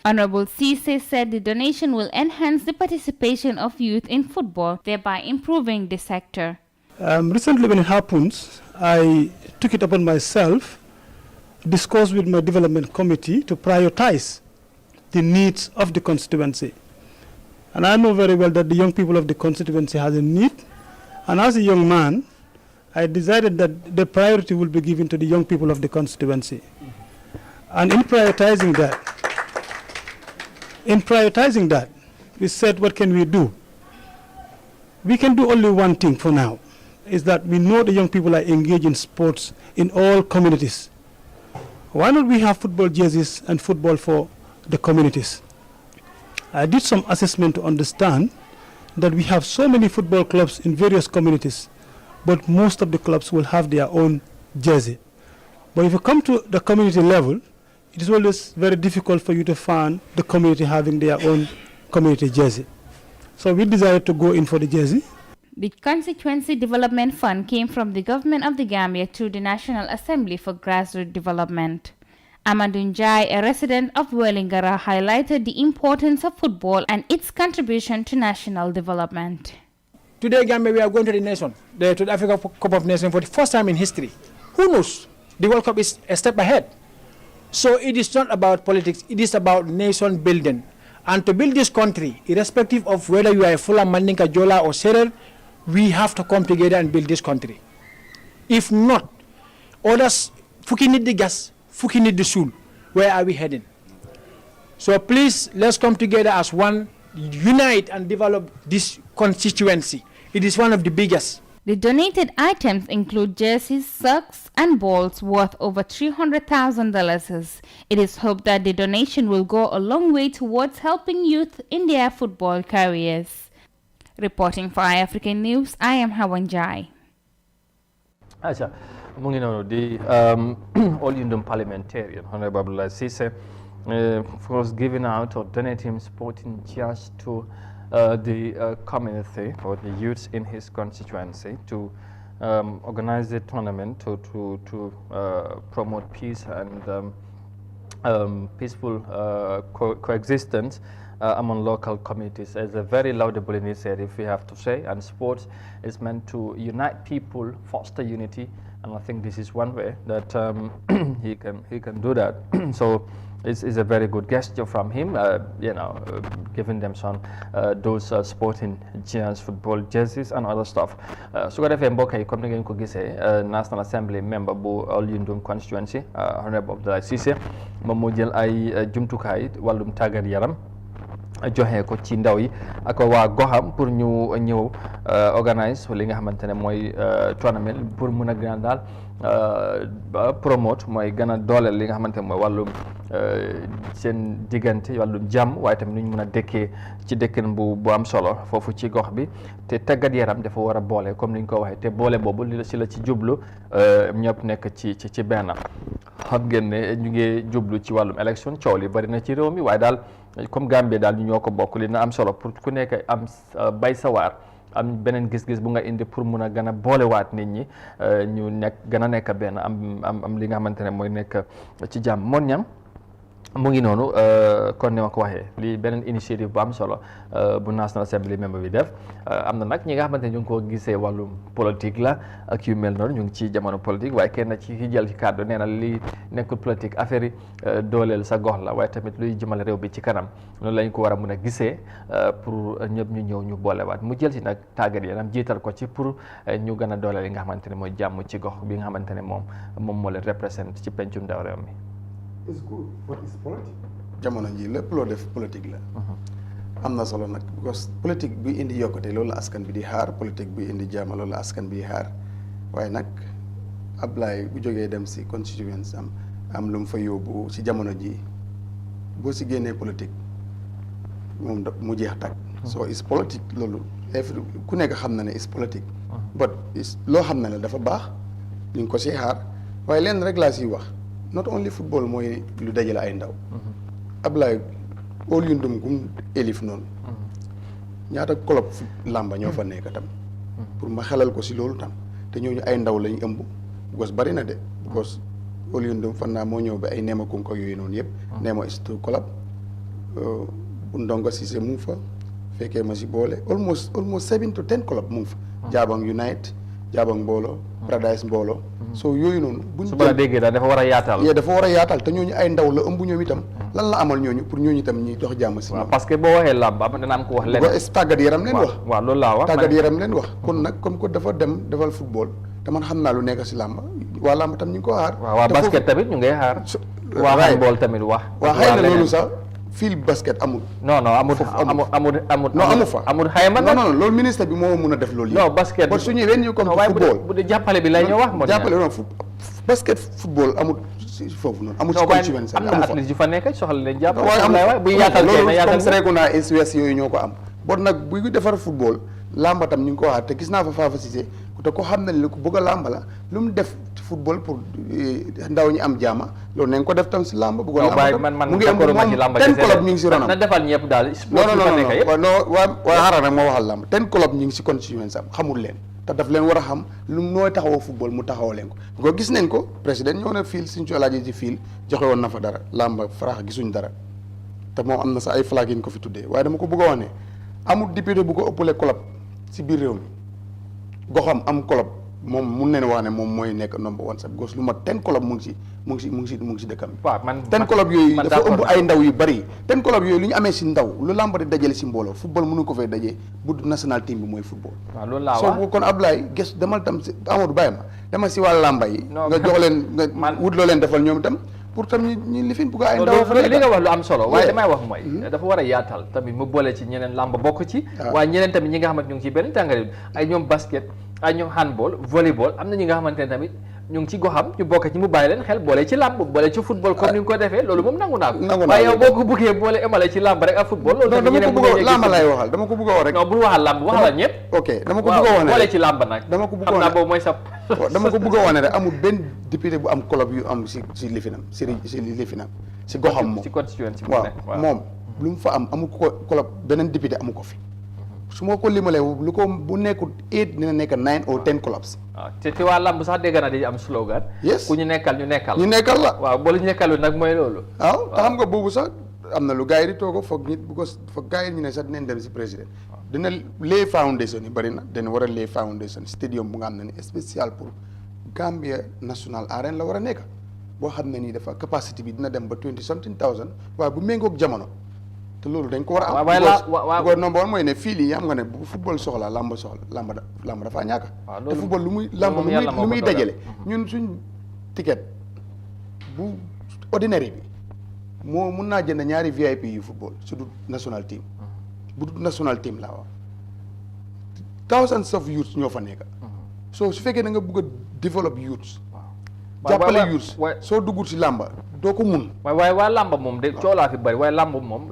Honorable Sise said the donation will enhance the participation of youth in football, thereby improving the sector. Recently when it happens, I took it upon myself, discussed with my development committee to prioritize the needs of the constituency. And I know very well that the young people of the constituency has a need. And as a young man, I decided that the priority will be given to the young people of the constituency. And in prioritizing that, we said, what can we do? We can do only one thing for now, is that we know the young people are engaged in sports in all communities. Why not we have football jerseys and football for the communities? I did some assessment to understand that we have so many football clubs in various communities, but most of the clubs will have their own jersey. But if you come to the community level, it is always very difficult for you to find the community having their own community jersey. So we decided to go in for the jersey. The Constituency Development Fund came from the Government of the Gambia through the National Assembly for Grassroots Development. Amadou Njai, a resident of Wellingara, highlighted the importance of football and its contribution to national development. Today, Gambia, we are going to the nation, to the Africa Cup of Nations for the first time in history. Who knows? The World Cup is a step ahead. So it is not about politics, it is about nation building. And to build this country, irrespective of whether you are a Fula, Mandinka, Jola or Serer, we have to come together and build this country. If not, others, Fuki need the gas, Fuki need the soul. Where are we heading? So please, let's come together as one, unite and develop this constituency. It is one of the biggest. The donated items include jerseys, socks, and balls worth over $300,000. It is hoped that the donation will go a long way towards helping youth in their football careers. Reporting for iAfrican News, I am Hawan Jai. Acha, mungi nono the all-Indom parliamentarian Honorable Abdullah Sise was giving out or donating sporting gears to the community or the youths in his constituency to organize the tournament to promote peace and peaceful coexistence among local communities. It's a very laudable initiative, we have to say, and sports is meant to unite people, foster unity, and I think this is one way that he can do that. So it's a very good gesture from him, giving them some those sporting gears, football jerseys and other stuff. So what if mbokk yi comme ni ngeen ko gisee National Assembly member bu all-Indom constituency Honorable Abdullah Cissé moom moo jël ay jumtukaay wàllum tàggat yaram joxe ko ci ndaw yi ak waa goxam pour ñu ñëw organise li nga xamante ne mooy tournament pour mun a gën a daal promote mooy gën a dooleel li nga xamante ne mooy wàllum seen diggante wàllum jàmm waaye tamit nu ñu mun a dëkkee ci dëkkin bu am solo foofu ci gox bi te tàggat yaram dafa war a boole comme ni ñu ko waxee te boole boobu li la ci jublu ñëpp nekk ci benn xam ngeen ne ñu ngi jublu ci wàllum élection coow li bari na ci réew mi waaye daal comme Gambie daal ñu ñoo ko bokk li na am solo pour ku nekk am bay sa waar am beneen gis-gis bu nga indi pour mun a gën a boolewaat nit ñi ñu nekk gën a nekk benn am li nga xamante ne mooy nekk ci jàmm moon ñam mu ngi noonu kon ni ma ko waxee lii beneen initiative bu am solo bu National Assembly member bi def am na nag ñi nga xamante ne ñu ngi ko gisee wàllum politique la ak yu mel noonu ñu ngi ci jamono politique waaye kenn ci jël ci kàddu nee na lii nekkul politique affaire yi dooleel sa gox la waaye tamit luy jëmale réew bi ci kanam loolu lañ ko war a mun a gisee pour ñëpp ñu ñëw ñu boolewaat mu jël ci nag tàggat yaram jiital ko ci pour ñu gën a dooleel li nga xamante ne mooy jàmm ci gox bi nga xamante ne moom moo leen représente ci pencum ndaw réew mi. It's good, but it's politics. jamono ji lépp loo def politique la. am na solo nag because politique bi indi yokkute loolu la askan bi di xaar politique bi indi jàmm loolu la askan bi di xaar waaye nag Ablaye bu jógee dem si constituence am lu mu fa yóbbu si jamono ji boo si génnee politique moom mu jeex tag. so is politique loolu ku nekk xam na ne is politique. but loo xam ne la dafa baax ñu ngi ko si xaar waaye lenn rek laa siy wax. not only football mooy lu dajale ay ndaw. Ablaye all-Indom gum élif noonu. ñaata club làmba ñoo fa nekk tam. pour ma xelal ko si loolu tam te ñooñu ay ndaw lañ ëmb. gos bari na de. gos all-Indom fan naa moo ñëw ba ay Neema Kunko yooyu noonu yëpp. Neema Istu club bu Ndongo Cissé mu ngi fa fekkee ma si boole almost 7 to 10 club mu ngi fa. Jabang Unite Jaabang mbooloo Paradise mbooloo so yooyu noonu buñ su ma la déggee daal dafa war a yaatal dafa war a yaatal te ñooñu ay ndaw la ëmb ñoom itam lan la amal ñooñu pour ñooñu itam ñuy dox jàmm si waaw parce que boo waxee làmb am dana am ko wax leneen tàggat yaram leen wax waaw loolu laa wax tàggat yaram leen wax kon nag comme que dafa dem defal football te man xam naa lu nekk si làmb waa làmb tam ñu ngi ko xaar waa basket tamit ñu ngay xaar waa handball tamit wax waa xëy na loolu sax fil basket amul non amul non amu fa amul xayma non loolu ministre bi moo mun a def loolu non basket ba su ñëwee ñu comme football bu dee jàppale bi lay ñëw wax mo jàppale non basket football amul si foofu noonu amul si constitution am na athlètes yu fa nekk soxla leen jàppale waaye bu yaatal loolu comme Serekunda SOS yooyu ñoo ko am bon nag buy defar football lamba tam ñu ngi ko waxaat te gis naa fa Fafa Cissé te ko xam na ne ku bëgg a lamba la lu mu def football pour ndaw ñi am jaama loolu nañ ko def tam si lamba bëgg lamba tam mu ngi am moom 10 club ñu ngi si ronam na defal ñëpp daal non waa xaaral nag moo waxal lamba 10 club ñu ngi si constitution sam xamul leen te daf leen war a xam lu nooy taxawoo football mu taxawoo leen ko gis nañ ko président ñëw na fiil suñ ci alaaji ci fiil joxe woon na fa dara lamba farax gisuñ dara te moom am na sax ay flag yi ñu ko fi tuddee waaye dama ko bëgg a wax ne amul député bu ko ëppale club si biir réew mi goxam am club moom mun nañu wax ne moom mooy nekk number one sax gos lu ma 10 club mu ngi si dëkkam bi. waaw man 10 club yooyu dafa ëmb ay ndaw yu bari 10 club yooyu lu ñu amee si ndaw lu làmb di dajale si mbooloo football mënu ko fay dajee bu national team bi mooy football. waaw loolu laa wax soo kon Ablaye gës demal tam si Amadou Baye ma demal si wàllu làmba yi. nga jox leen nga wut loo leen defal ñoom itam. pour tam ñu lifin bu ko ay ndaw li nga wax lu am solo waaye damay wax mooy dafa war a yaatal tamit mu boole ci ñeneen làmb bokk ci waaye ñeneen tamit ñi nga xamante ñu ngi ci benn tàngale ay ñoom basket ay ñoom handball volleyball am na ñi nga xamante ne tamit ñu ngi ci goxam ñu bokk ci mu bàyyi leen xel boole ci làmb boole ci football comme ni nga ko defee loolu moom nangu naa ko waaye yow boo ko buggee boole emale ci làmb rek ak football loolu tamit ñeneen bëgg làmb lay waxal dama ko bëgg a wax rek non bul waxal làmb waxal ñëpp ok dama ko bëgg a wax ne boole ci làmb nag dama ko bëgg a xam wax naa boobu mooy sa dama ko bëgg a wax ne rek amul benn député bu am club yu am si lifinam si lifinam si goxam moom si constituency waaw moom lu mu fa am amu ko club beneen député amu ko fi su ma ko limalee lu ko bu nekkul 8 dina nekk 9 ou 10 clubs. waaw te waa làmb sax dégg naa dañuy am slogan. yes ku ñu nekkal ñu nekkal. ñu nekkal la waaw boo ñu nekkalu nag mooy loolu. waaw te xam nga boobu sax am na lu gars yi di toog foog nit bu ko foog gars yi ñu ne sax dinañ dem si président. dina lay foundation yi bëri na dina war a lay foundation stadium bu nga xam ne ni spécial pour Gambia National Arena la war a nekk boo xam ne nii dafa capacité bi dina dem ba 20-something-thousand waaye bu méngoog jamono. te loolu dañ ko war a am. waaw waaw number one mooy ne fii lii xam nga ne bu football soxla làmb dafaa ñàkk. te football lu muy dajale. ñun suñ ticket bu ordinaire bi moo mun naa jënd ñaari VIP yu football su du national team. bu du national team laa wax thousands of youths ñoo fa nekk. so su fekkee da nga bëgg a develop youths. jàppale youths soo duggul si làmba doo ko mun. waaye waa làmba moom de coolaa fi bëri waaye làmba moom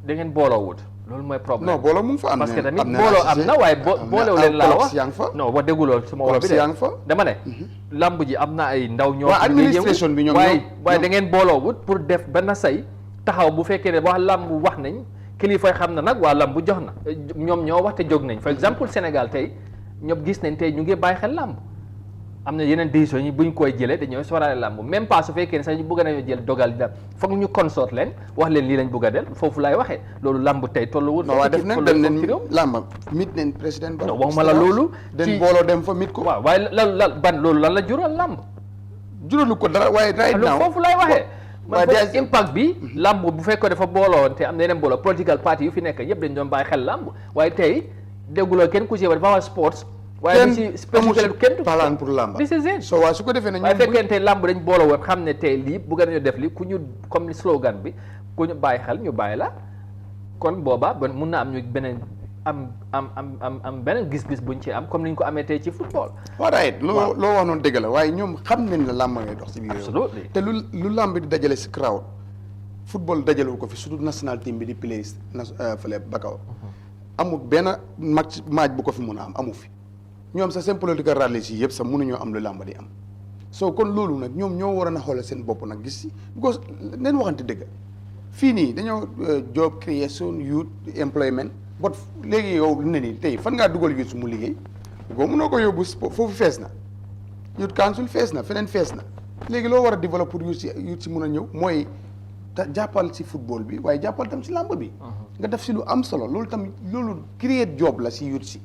da ngeen booloo wut loolu mooy problème. non booloo mu ngi fa am parce que tamit booloo am na waaye boolewu leen laa wax non wax déggu loolu su ma wax bi de dama ne làmb ji am na ay ndaw ñoo waaw administration bi ñoom waaye da ngeen booloo wut pour def benn say taxaw bu fekkee ne wax làmb wax nañ kilifa xam na nag waa làmb jox na ñoom ñoo wax te jóg nañ par exemple Sénégal tey ñëpp gis nañ tey ñu ngi bàyyi xel làmb am na yeneen décision yi buñ koy jëlee dañoo sóoraale làmb même pas su fekkee ne sax ñu bëgg nañoo jël dogal da foog ñu consort leen wax leen lii lañ bëgg a del foofu laay waxee loolu làmb tey tolluwul. non waaye def nañ dem nañ làmb mit nañ président ba. non waxuma la loolu. den booloo dem fa mit ko. waaw waaye lan ban loolu lan la jural làmb. juralu ko dara waaye right now foofu laay waxee. man foofu impact bi làmb bu fekkee dafa booloo te am na yeneen booloo political party yu fi nekk yëpp dañ doon bàyyi xel làmb waaye tey dégguloo kenn ku ci dafa wax sports. waaye bi ci spécifique kenn palaan pour làmb this is it so waaye su ko defee ne waaye fekkente làmb dañ booloo woon xam ne tey lii bëgg nañu def li ku ñu comme li slogan bi ku ñu bàyyi xel ñu bàyyi la kon boobaa mun na am ñu beneen am beneen gis-gis buñ ci am comme ni ñu ko amee tey ci football. waaw right loo wax noonu dëgg la waaye ñoom xam nañ la làmb ngay dox si biir absolutely te lu làmb di dajale si crowd football dajale ko fi surtout national team bi di play fële Bakaw amul benn match bu ko fi mun a am amu fi ñoom sax seen political rallies yi yëpp sax mënuñoo am lu làmb di am so kon loolu nag ñoom ñoo waroon a xoolal seen bopp nag gis si because neen waxante dëgg fii nii dañoo job creation youth employment but léegi yow ne nii tey fan ngaa dugal youth su mu liggéey boo mënoo ko yóbbu foofu fees na youth council fees na feneen fees na léegi loo war a développer pour youth si mun a ñëw mooy jàppal si football bi waaye jàppal tam si làmb bi nga def si lu am solo loolu tam loolu create job la si youth si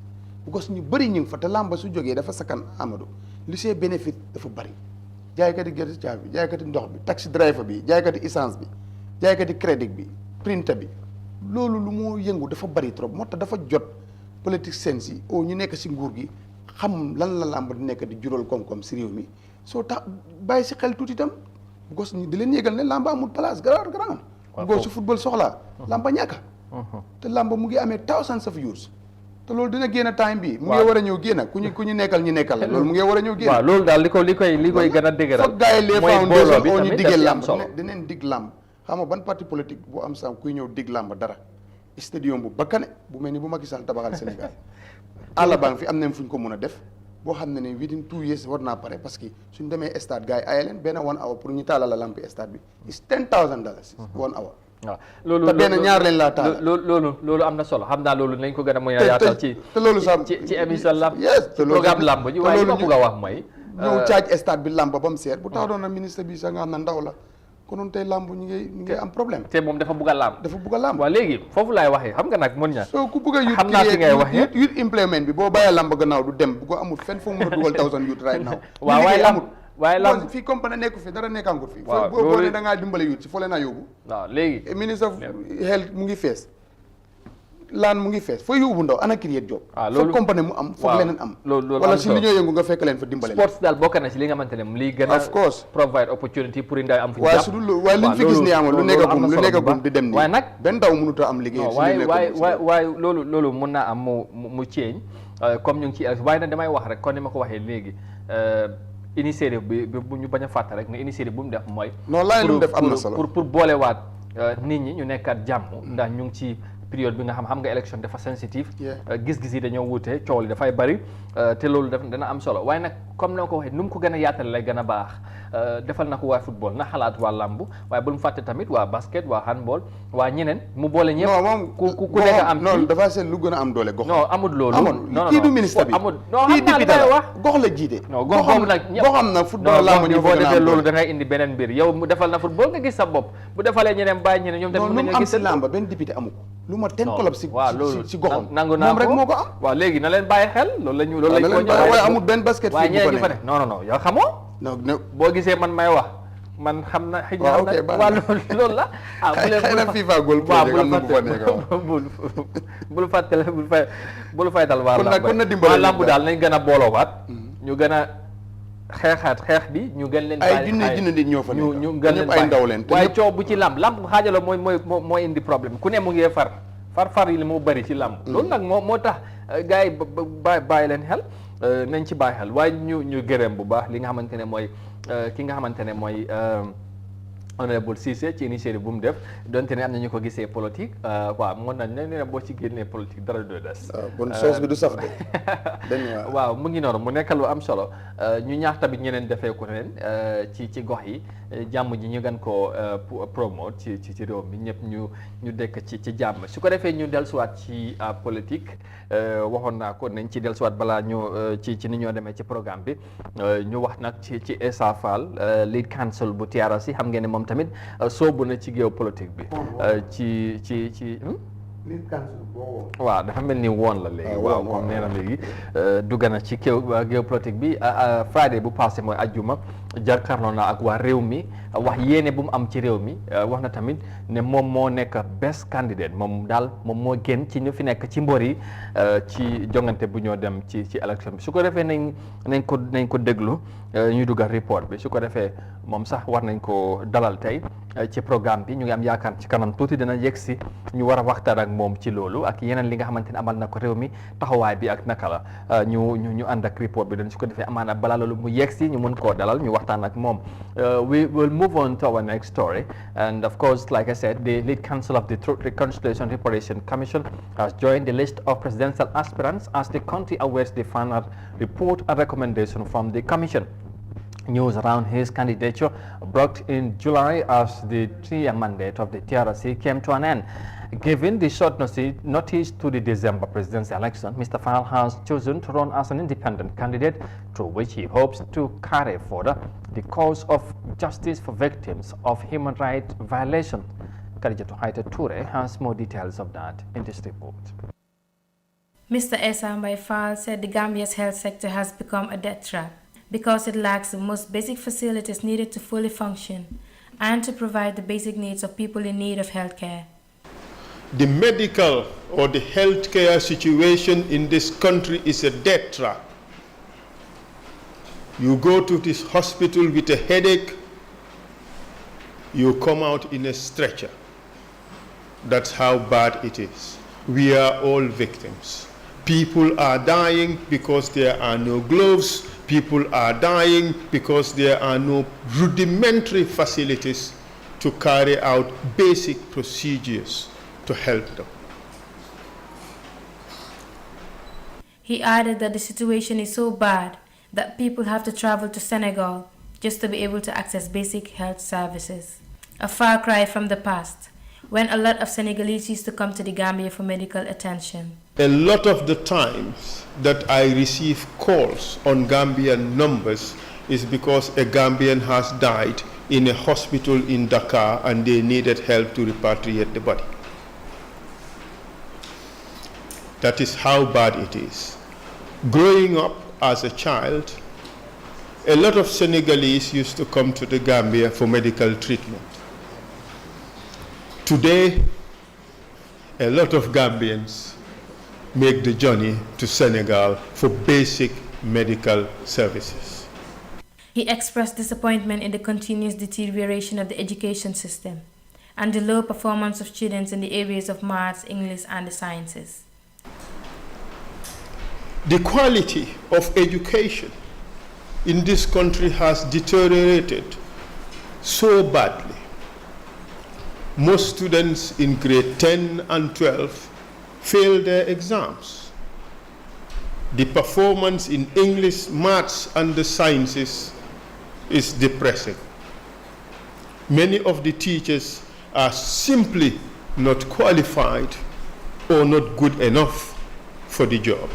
because ñu bëri ñu ngi fa te làmba su jógee dafa sakkan Amadou li see bénéfice dafa bëri jaaykati gerte caaf bi jaaykati ndox bi taxi driver bi jaaykati essence bi jaaykati crédit bi printer bi loolu lu moo yëngu dafa bëri trop moo tax dafa jot politique seen si ñu nekk si nguur gi xam lan la làmb di nekk di jural koom-koom si réew mi soo tax bàyyi si xel tuuti itam because di leen yëgal ne làmba amul place grand boo su football soxlaa làmba ñàkk te làmba mu ngi amee thousands of years te loolu dina génn time bi mu ngi war a ñëw génn ku ñu nekkal ñu nekkal la loolu mu ngi war a ñëw génn waaw loolu daal li koy gën a dëgëral foog gars yi les foundation oo ñu diggee làmb dineen dig làmb xam nga ban parti politique bu am sam kuy ñëw dig làmb dara stadium bu bakkane bu mel ni bu Macky Sall tabaxal Sénégal àlla baa ngi fi am nañ fu ñu ko mën a def boo xam ne within 2 years war naa pare parce que suñ demee stade gars yi aye leen benn 1 hour pour ñu taalal la lampi stade bi is $10,000 1 hour waaw loolu te benn ñaar leen laa taal loolu am na solo xam naa loolu nañ ko gën a mën a yaatal ci te loolu sax ci émission lamb yes ci programme lamb ji waaye li ma bëgg a wax mooy ñëw caaj stade bi lamb ba mu seet bu tax doon na ministre bi sax nga xam ne ndaw la konoon tey lamb ñu ngi am problème te moom dafa bugg a lamb waaw léegi foofu laay waxee xam nga nag mën ña soo ku bëgg a xam naa fi ngay waxee youth implement bi boo bàyyee lamb gannaaw du dem bu ko amul fenn foo mën a dugal 1000 youth right now waaw waaye lamb fii compagnie nekku fi dara nekkaangut fi boo ne da ngaa dimbale youth si foo leen a yóbbu waaw léegi ministre of health mu ngi fees laan mu ngi fees foo yóbbu ndaw ana create job foog compagnie mu am foog leneen am wala si li ñoo yëngu nga fekk leen fa dimbale sports daal bokk na ci li nga xamante ne lii gën a of course provide opportunity pour ndaw am fu waaye su dul waaye liñ fi gis ni amul lu nekkagum di dem nii waaye nag benn ndaw mënut a am liggéey waaye loolu mën naa am mu change comme ñu ngi ci élection waaye nag damay wax rek kon ni ma ko waxee léegi initiative bi bu ñu bañ a fàtte rek ne initiative bu mu def mooy non laay lu mu def am na solo pour boolewaat nit ñi ñu nekkaat jàmm ndax ñu ngi ci période bi nga xam nga élection dafa sensitive gis-gis yi dañoo wuute coow li dafay bari te loolu dana am solo waaye nag comme na ko waxee nu mu ko gën a yaatal lay gën a baax defal na ko waa football na xalaat waa lamb waaye bu mu fàtte tamit waa basket waa handball waa ñeneen mu boole ñëpp ku nekk am non dafa seet lu gën a am doole gox non amul loolu non kii du ministre bi amul non xam naa li may wax gox la jiite non gox boobu nag goxam na football lamb ñu boo defee loolu da ngay indi beneen mbir yow mu defal na football nga gis sa bopp bu defalee ñeneen bàyyi ñeneen ñoom tamit mën nañu gis si lamb benn député amu ko lu ma 10 club si goxam nangu naa moom rek moo ko am waaw léegi na leen bàyyi xel loolu lañ ko waaye amul benn basket waaye ñeneen ñu fa ne non yow xamoo boo gisee man may wax man xam na xëy na waaw loolu la xëy na FIFA goal bul fàttale bul faytal waa lamb daal nañ gën a booloowaat ñu gën a xeex bi ñu gën leen ay junne nit ñoo fa nekk ñu gën leen ay ndaw leen waaye coow bu ci lamb xaajalo mooy indi problème ku ne mu ngi far yi li moo bëri ci lamb loolu nag moo tax gars yi bàyyi leen xel nañ ci bàyyi xel waaye ñu gërëm bu baax li nga xamante ne mooy ki nga xamante ne mooy honorable Cissé ci initiative bu mu def donte ne am na ñu ko gisee politique waaw mën nañ ne boo ci génnee politique dara du des. bon soos bi du saf de. waaw mu ngi noonu mu nekk lu am solo ñu ñaax tamit ñeneen defee ko leen ci gox yi jàmm ji ñu gën koo promote ci réew mi ñëpp ñu dekk ci jàmm su ko defee ñu dellusiwaat ci politique waxoon naa ko nañ ci dellusiwaat balaa ñu ci ni ñoo demee ci programme bi ñu wax nag ci Essa Faal lead counsel bu TRRC xam ngeen ne moom tamit soobu na ci géopolitique bi ci waaw dafa mel ni woon la léegi waaw moom nee na léegi dugg na ci géopolitique bi Friday bu passé mooy ajjuma jàkkaarloo na ak waa réew mi wax yéene bu mu am ci réew mi wax na tamit ne moom moo nekk best candidate moom moo gën ci ñu fi nekk ci mbor yi ci jongante bu ñoo dem ci élection bi su ko defee nañ ko déglu ñu dugal report bi su ko defee moom sax war nañ ko dalal tey ci programme bi ñu ngi am yaakaar ci kanam tuuti dina yegg si ñu war a waxtaan ak moom ci loolu ak yeneen li nga xamante ne amal na ko réew mi taxawaay bi ak naka la ñu ànd ak report bi dañ su ko defee amaana balaa loolu mu yegg si ñu mën koo dalal ñu waxtaan ak moom. We will move on to our next story, and of course, like I said, the lead counsel of the Truth, Reconciliation and Reparation Commission has joined the list of presidential aspirants as the country awaits the final report and recommendation from the commission. News around his candidature broke in July as the 3-year mandate of the TRRC came to an end. Given the short notice to the December presidential election, Mr. Fal has chosen to run as an independent candidate through which he hopes to carry further the cause of justice for victims of human rights violations. Khadijatu Haita Toure has more details of that in this report. Mr. Esambai Fall said the Gambia's health sector has become a death trap because it lacks the most basic facilities needed to fully function and to provide the basic needs of people in need of health care. The medical or the healthcare situation in this country is a death trap. You go to this hospital with a headache, you come out in a stretcher. That's how bad it is. We are all victims. People are dying because there are no gloves. People are dying because there are no rudimentary facilities to carry out basic procedures to help them. He added that the situation is so bad that people have to travel to Senegal just to be able to access basic health services. A far cry from the past, when a lot of Senegalese used to come to the Gambia for medical attention. A lot of the times that I receive calls on Gambian numbers is because a Gambian has died in a hospital in Dakar and they needed help to repatriate the body. That is how bad it is. Growing up as a child, a lot of Senegalese used to come to the Gambia for medical treatment. Today, a lot of Gambians make the journey to Senegal for basic medical services. He expressed disappointment in the continuous deterioration of the education system and the low performance of students in the areas of maths, English, and the sciences. The quality of education in this country has deteriorated so badly. Most students in grade 10 and 12 fail their exams. The performance in English, maths, and the sciences is depressing. Many of the teachers are simply not qualified or not good enough for the job.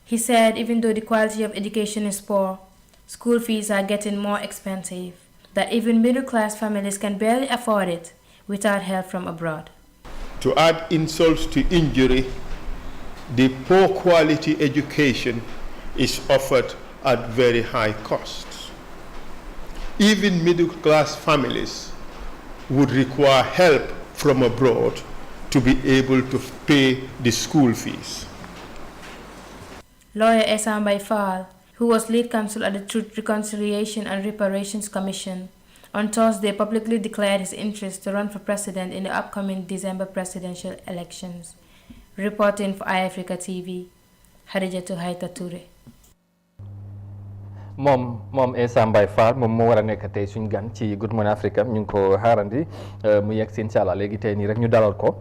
He said even though the quality of education is poor, school fees are getting more expensive, that even middle-class families can barely afford it without help from abroad. To add insult to injury, the poor quality education is offered at very high costs. Even middle-class families would require help from abroad to be able to pay the school fees. Lawyer Esambai Fall, who was lead counsel at the Truth, Reconciliation and Reparations Commission, on Thursday publicly declared his interest to run for president in the upcoming December presidential elections. Reporting for iAfrica TV, Hadijatu Haita Toure. moom Esambai Fall moom moo war a nekk tey suñ gan ci Good Morning Africa ñu ngi ko xaarandi mu yegg si incha allah léegi tey nii rek ñu dalal ko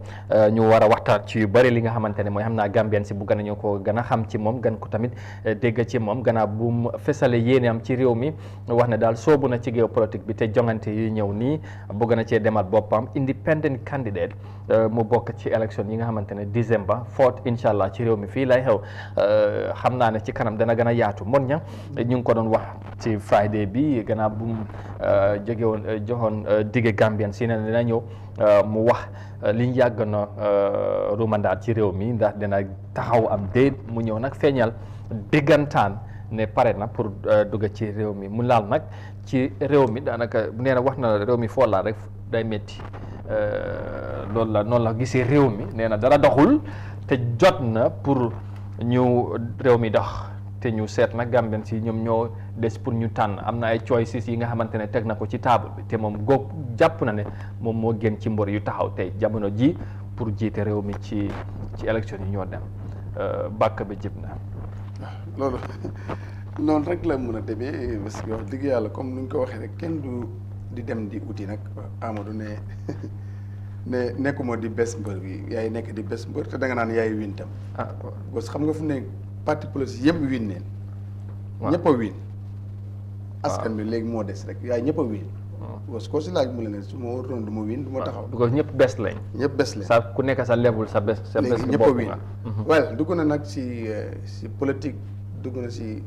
ñu war a waxtaan ci yu bëri li nga xamante ne mooy xam naa Gambian si bu gën a ñoo ko gën a xam ci moom gan ko tamit dégg ci moom gannaaw bu mu fesale yéene am ci réew mi wax ne daal soobu na ci géopolitique bi te jongante yi ñëw nii bëgg na cee demal boppam independent candidate mu bokk ci élection yi nga xamante ne December 4 incha allah ci réew mi fii lay xew xam naa ne ci kanam dana gën a yaatu mon ña ñu ngi ko doon wax ci Friday bi gannaaw bu mu jóge woon joxoon dige Gambian si ne dina ñëw mu wax liñ yàgg na rumandaat ci réew mi ndax dina taxaw am déet mu ñëw nag feeñal diggantaan ne pare na pour dugg ci réew mi mu laal nag ci réew mi daanaka nee na wax na réew mi foo laal rek day métti loolu la noonu la gisee réew mi nee na dara doxul te jot na pour ñu réew mi dox te ñu seet nag Gambien si ñoom ñoo des pour ñu tànn am na ay choices yi nga xamante ne teg na ko ci table bi te moom góob jàpp na ne moom moo gën ci mbor yu taxaw tey jamono ji pour jiite réew mi ci élection yi ñoo dem bàkk bi jib na loolu noonu rek la mën a demee parce que wax dëgg yàlla comme ni ñu ko waxee rek kenn du di dem di uti nag Amadou ne nekkuma di bés mbër bi yaay nekk di bés mbër te da nga naan yaay win tam parce que xam nga fu ne parti politique yëpp win neen ñëpp a win askan bi léegi moo des rek yaay ñëpp a win parce que ko si laaj mu la ne su ma waroon du ma win du ma taxaw parce que ñëpp bés lañ ñëpp bés lañ sa ku nekk sa level sa bés léegi ñëpp a win well dugg na nag si politique dugg na si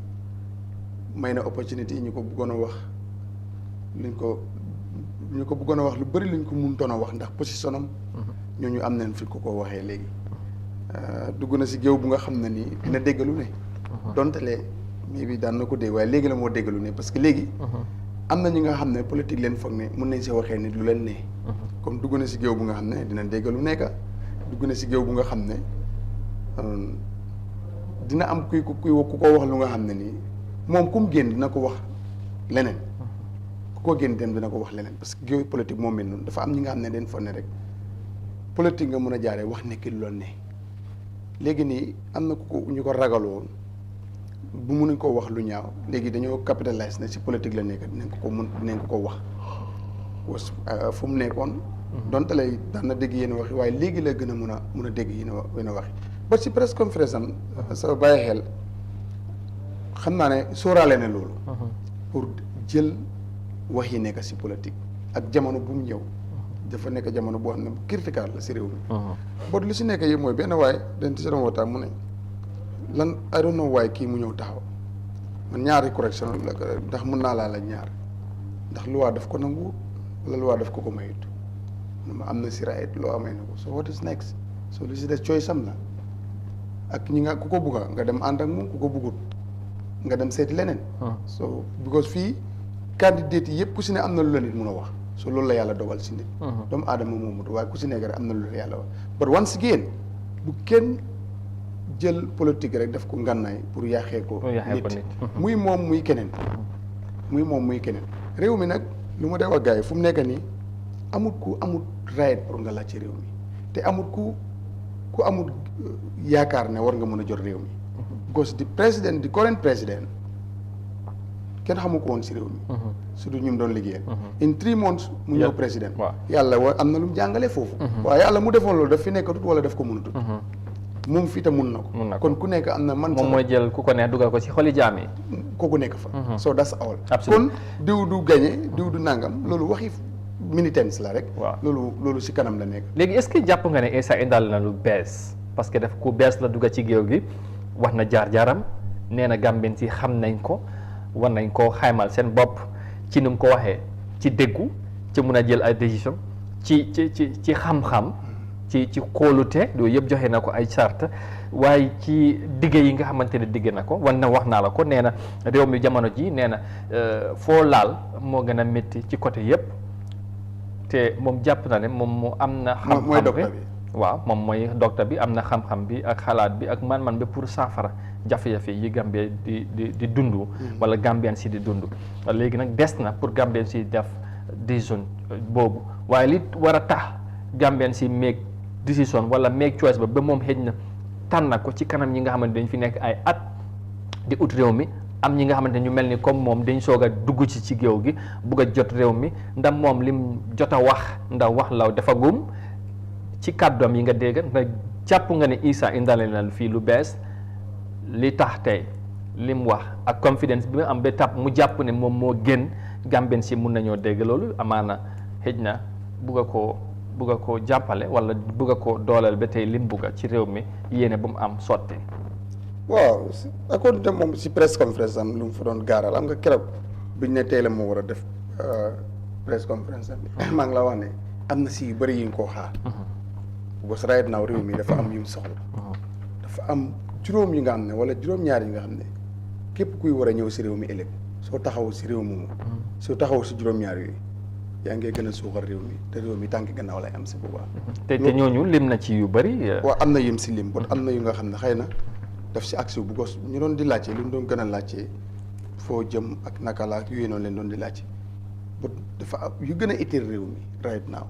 may na opportunité yi ñu ko bëggoon a wax ñu ko bëggoon a wax lu bëri luñ ko mënutoon a wax ndax position am ñooñu am nañ fi ko waxee léegi dugg na si géew bu nga xam ne nii dina déggalu ne. donte le mais bi daan na ko dégg waaye léegi la moo déggalu ne parce que léegi. am na ñi nga xam ne politique leen foog ne mun nañ si waxee nit lu leen ne. comme dugg na si géew bu nga xam ne dina déggalu nekka dugg na si géew bu nga xam ne dina am ku ko wax lu nga xam ne nii moom ku mu génn dina ko wax leneen. ku ko génn dem dina ko wax leneen parce que géew politique moom mel noonu dafa am ñi nga xam ne dañ foog ne rek politique nga mën a jaaree wax nekk lu ne. léegi nii am na ñu ko ragaloon bu mënuñ koo wax lu ñaaw léegi dañoo capitaliser ne si politique la nekk dinañ ko wax fu mu nekkoon. donte lay daan na dégg yéen waxi waaye léegi la gën a mun a dégg yéen waxi ba si presse conférence am sa bàyyi xel xam naa ne sóoraale na loolu. pour jël wax yi nekk si politique ak jamono bu mu ñëw. dafa nekk jamono boo xam ne bu critical la si réew mi. boo lu si nekk yi mooy benn waay dañ ci doon waxtaan mu ne lan I don't know why kii mu ñëw taxaw man ñaari correction la ndax mun naa laa la ñaar ndax luwaa daf ko nangu wala luwaa daf ko mayut ma am na si right loo amee na ko so what is next so li si des choice am la ak ñi nga ku ko bugga nga dem ànd ak moom ku ko buggut nga dem seeti leneen. so because fii candidate yi yëpp ku si ne am na lu la nit mun a wax. so loolu la yàlla dogal si nit. doomu aadama moomu waaye ku si nekk rek am na lu la yàlla wax but once again bu kenn jël politique rek daf ko ngànnaay pour yàqee ko nit muy moom muy keneen. réew mi nag lu ma dee wax gars yi fu mu nekk nii amut right pour nga laaj ci réew mi te ku amut yaakaar ne war nga mën a jot réew mi. because the current president kenn xamu ko woon si réew mi. surtout ñu doon liggéeyal. in 3 months mu ñëw président. yàlla am na lu mu jàngale foofu. waaye yàlla mu defoon loolu daf fi nekkatut wala daf ko mënatut. moom fii te mun na ko. kon ku nekk am na man. moom mooy jël ku ko neex dugal ko ci xoli jaam yi. kooku nekk fa. so that's all. kon diw du gagné diw du nangam loolu waxi militants la rek. loolu si kanam la nekk. léegi est-ce que jàpp nga ne Essa indal na lu bees parce que daf ku bees la dugga ci géew gi wax na jaar-jaaram nee na Gambien si xam nañ ko war nañ koo xaymal seen bopp ci ni mu ko waxee ci déggu ci mun a jël ay décision ci xam-xam ci kóolute loolu yëpp joxe na ko ay charte waaye ci digge yi nga xamante ne digge na ko wax naa la ko nee na réew mi jamono ji nee na foo laal moo gën a métti ci côté yëpp te moom jàpp na ne moom moo am na xam-xam bi waaw moom mooy docteur bi am na xam-xam bi ak xalaat bi ak man-man bi pour saafara jafe-jafe yi Gambie di dund wala Gambien si di dund léegi nag des na pour Gambien si def décision boobu waaye li war a tax Gambien si make décision wala make choice ba moom xëj na tànn na ko ci kanam ñi nga xamante dañ fi nekk ay at di ut réew mi am ñi nga xamante ñu mel ni comme moom dañ soog a dugg ci géew gi bugg a jot réew mi ndax moom lim jot a wax ndax wax la dafa gum ci kàddoom yi nga dégg nga jàpp nga ne Essa indale na fii lu bees li tax tey lim wax ak confidence bi mu am ba tàpp mu jàpp ne moom moo gën Gambien si mun nañoo dégg loolu amaana xëj na bugg a koo jàppale wala bugg a koo dooleel ba tey lim bugga ci réew mi yéene bu mu am sotti. waaw accord de moom si presse conférence am lu mu fa doon gaaral am nga keroog biñ ne tey la moo war a def presse conférence am bi maa ngi la wax ne am na si yu bëri yi nga koo xaar. because right now réew mi dafa am yu mu soxla. dafa am juróom yi nga xam ne wala juróom-ñaar yi nga xam ne képp kuy war a ñëw si réew mi ëllëg soo taxaw si réew moomu. soo taxaw si juróom-ñaar yooyu yaa ngi gën a suuxal réew mi te réew mi tànk gannaaw lay am si boobaa. te ñooñu lim na ci yu bëri. waaw am na yim si lim bon am na yu nga xam ne xëy na daf si agsi bu gos ñu doon di laajte lu ñu doon gën a laajte foo jëm ak naka la ak yooyu noonu leen doon di laajte bon dafa yu gën a itteel réew mi right now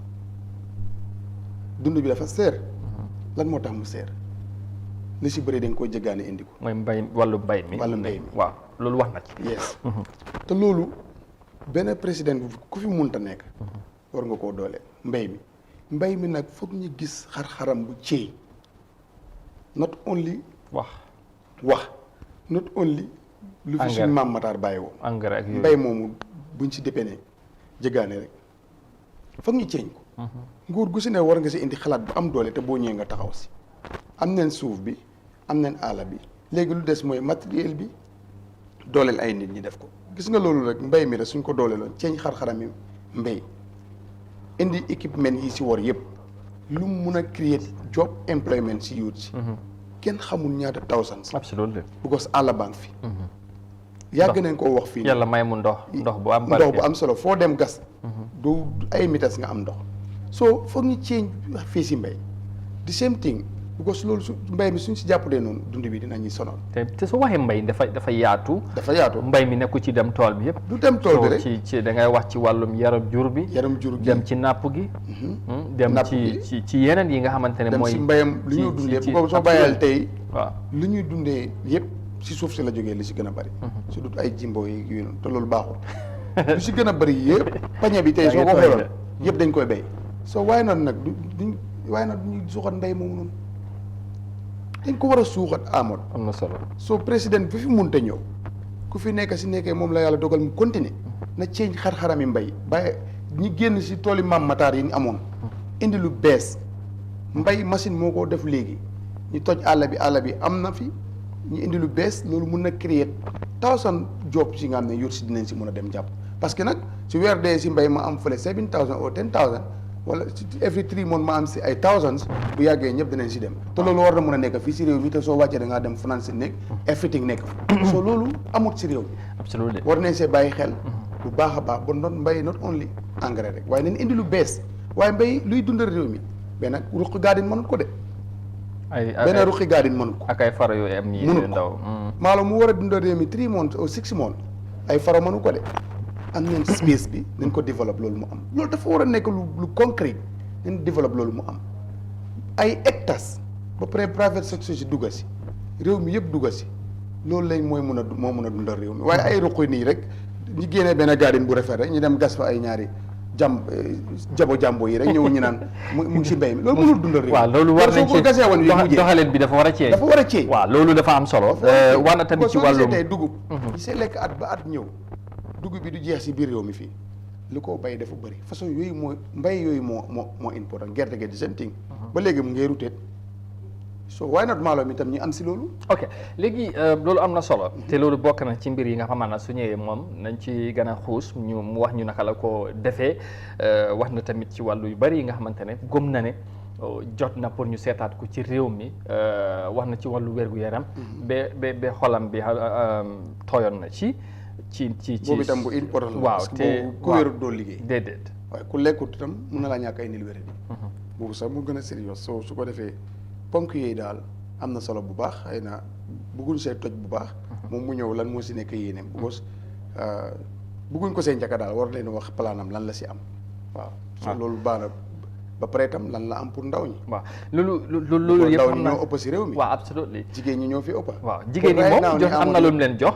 dund bi dafa seer. lan moo tax mu seer li si bëri dañ koo jéggaane indi ko. mooy wàllu mbay mi. waaw loolu wax na ci. yes te loolu benn président ku fi munta nekk. war nga koo doole mbay mi nag foog ñu gis xar-xaram bu ceey not only wax not only lu fi suñu maam Matar bàyyi woo engrais ak yooyu mbay moomu buñ si dépene jéggaane rek foog ñu ceeñ ko. nguur gu si ne war nga si indi xalaat bu am doole te boo ñëwee nga taxaw si am neen suuf bi am neen àll bi léegi lu des mooy matériel bi dooleel ay nit ñi def ko gis nga loolu rek mbay mi rek suñ ko dooleeloon ceeñ xar-xarami mbay indi équipement yi si war yëpp lu mu mun a create job employment si youth si kenn xamul ñaata thousands. absolutely because àll baa ngi fi. yàgg nañ koo wax fii. yàlla may mu ndox bu am ndox bu am solo foo dem gas. du ay mitas nga am ndox. so foog ñu change fii si mbay. the same thing because loolu su mbay mi suñ si jàppalee noonu dund bi dinañuy sonal. te su waxee mbay dafa yaatu. dafa yaatu mbay mi nekku ci dem tool bi yëpp. du dem tool bi rek ci da ngay wax ci wàllum yaram jur bi. dem ci napp gi. dem ci yeneen yi nga xamante ne mooy. dem si mbayam lu ñuy dundee bu ko soo bàyyal tey. waaw lu ñuy dundee yëpp si suuf si la jógee li si gën a bari. su dut ay jimbo yi yooyu noonu te loolu baaxul. lu si gën a bari yëpp pañe bi tey soo ko xooloon yëpp dañ koy béy. soo waaye noonu nag waaye nag duñu suuxat mbay moomu noonu dañ ko war a suuxat amoon. am na solo soo président bi fi munte ñëw ku fi nekk si nekkee moom la yàlla dogal mu continuer na change xar-xarami mbay bàyyi ñi génn si tooli maam mataar yi ñu amoon indi lu bees mbay machine moo ko def léegi ñu toj àll bi am na fi ñu indi lu bees loolu mun na créer 1000 job si nga xam ne yor si dinañ si mun a dem jàpp parce que nag si weer dee si mbay ma am fële 7000 ou 10000 wala every 3 months ma am si ay thousands bu yàggee ñëpp dinañ si dem te loolu war na mën a nekk fii si réew mi te soo wàccee da ngaa dem fanaan si nekk everything nekk fa so loolu amut si réew mi absolument war nañ see bàyyi xel bu baax a baax ba not mbay not only engrais rek waaye nañ indi lu bees waaye mbay luy dundal réew mi benn ruqi gaadin mënut ko de benn ruqi gaadin mënut ko ak ay faro yooyu am mënut ko maalo mu war a dundal réew mi 3 months ou 6 months ay faro mënu ko de am nañ space bi nañ ko développe loolu mu am loolu dafa war a nekk lu concret nañ développe loolu mu am ay hectares ba pare private sector si dugga si réew mi yëpp dugga si loolu lañ moo mun a dundal réew mi waaye ay ruqi nii rek ñu génnee benn garden bu rafet rek ñu dem gas fa ay ñaari jabo yi rek ñëw ñu naan mu ngi si mbay mi loolu mënul dundal réew mi. waaw loolu war nañ ci gasee woon doxalin bi dafa war a ceeñ. dafa war a ceeñ waaw loolu dafa am solo. war na tamit ci wàllum tey dugub. yi see lekk at ba at ñëw dugub bi du jeex si biir réew mi fii lu ko bay dafa bëri façon yooyu moo important gerte gi di seen ting ba léegi mu ngay ruteet so why not maalo mi tam ñu am si loolu. ok léegi loolu am na solo. te loolu bokk na ci mbir yi nga xamante ne su ñëwee moom nañ ci gën a xuus mu wax ñu naka la ko defee wax na tamit ci wàllu yu bëri yi nga xamante ne gëm na ne jot na pour ñu seetaat ko ci réew mi wax na ci wàllu wér-gu-yaram. ba xolam bi tooyoon na ci. boobu itam bu important la. waaw te ku wérut doo liggéey. déedéet. waaye ku lekkut itam mun na laa ñàkk ay nil wér di boobu sax mu gën a sérieux soo su ko defee ponk yooyu daal am na solo bu baax xëy na bëgguñ see toj bu baax. moom mu ñëw lan moo si nekk yéeneem. because bëgguñ ko see njëkk daal war leen wax planam lan la si am waaw. so loolu baax na ba pare itam lan la am pour ndaw ñi. waaw loolu yëpp am na ndaw ñi ñoo ëpp si réew mi. waaw absolument jigéen ñi ñoo fi ëpp. waaw jigéen ñi moom jox am na lu mu leen jox.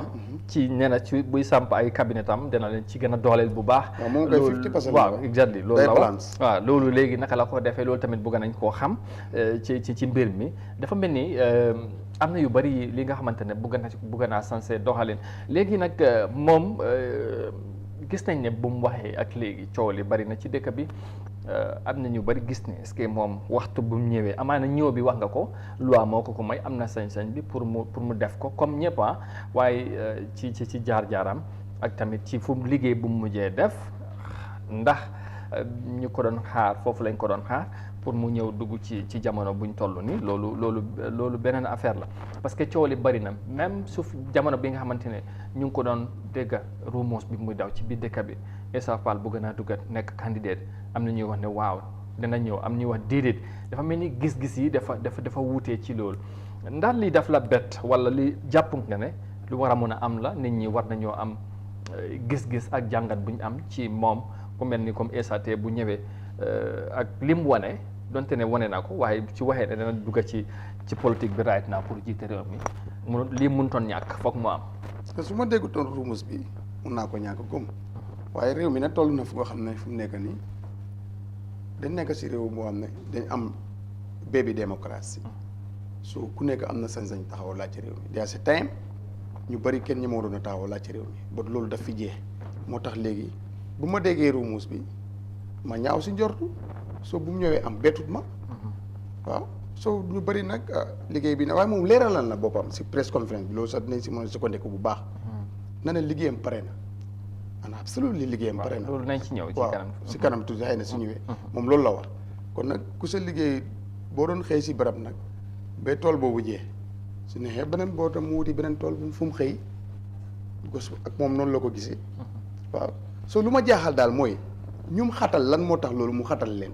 ci nee na ci buy samp ay cabinet am dina leen ci gën a dooleel bu baax. waaw moom kay 50% waaw exactly loolu la wax waaw loolu léegi naka la ko defee loolu tamit bëgg nañ koo xam ci mbir mi dafa mel ni am na yu bari li nga xamante ne bëgg naa sensé doxalin léegi nag moom gis nañ ne bu mu waxee ak léegi coow li bari na ci dëkk bi am na ñu bari gis ne est-ce que moom waxtu bu mu ñëwee amaana ñëw bi wax nga ko loi moo ko may am na sañ-sañ bi pour mu def ko comme ñëpp waaye ci jaar-jaaram ak tamit ci fu mu liggéey bu mu mujjee def ndax ñu ko doon xaar foofu lañ ko doon xaar pour mu ñëw dugg ci jamono buñ toll ni loolu beneen affaire la parce que coow li bari na même suuf jamono bi nga xamante ne ñu ngi ko doon dégg rumeurs bi muy daw ci biir dëkk bi Essa Faal bëgg naa duggat nekk candidate am na ñuy wax ne waaw dina ñëw am ñuy wax déedéet dafa mel ni gis-gis yi dafa wuutee ci loolu ndax li daf la bett wala li jàpp nga ne lu war a mën a am la nit ñi war nañoo am gis-gis ak jàngat bu ñu am ci moom ku mel ni comme Essa tey bu ñëwee ak lim wane donte ne wane naa ko waaye ci waxee ne dana dugg ci politique bi right now pour jiite réew mi lii mënutoon ñàkk foog mu am. parce que su ma déggutoon rumus bi mun naa ko ñàkk gëm waaye réew mi nag toll na fu nga xam ne fu mu nekk nii dañ nekk si réew moo xam ne dañ am baby démocratie so ku nekk am na sañ-sañ taxaw laaj ci réew mi daa si time ñu bëri kenn ñi ma waroon a taxaw laaj ci réew mi ba loolu daf fi jeex moo tax léegi bu ma déggee rumus bi ma ñaaw si njortu soo bu mu ñëwee am bettut ma waaw soo ñu bëri nag liggéey bi ne waaye moom leeralal na boppam si press conference bi loolu sax dinañ si mën a sukkandiku bu baax na ne liggéeyam pare na ana absolument liggéeyam pare na loolu nañ ci ñëw ci kanam si kanam tuuti xëy na su ñëwee moom loolu la wax kon nag ku sa liggéey boo doon xëy si barab nag ba tool boobu jee su neexee beneen boo tam mu wuti beneen tool fu mu xëy ak moom noonu la ko gisee waaw so lu ma jaaxal daal mooy ñum xatal lan moo tax loolu mu xatal leen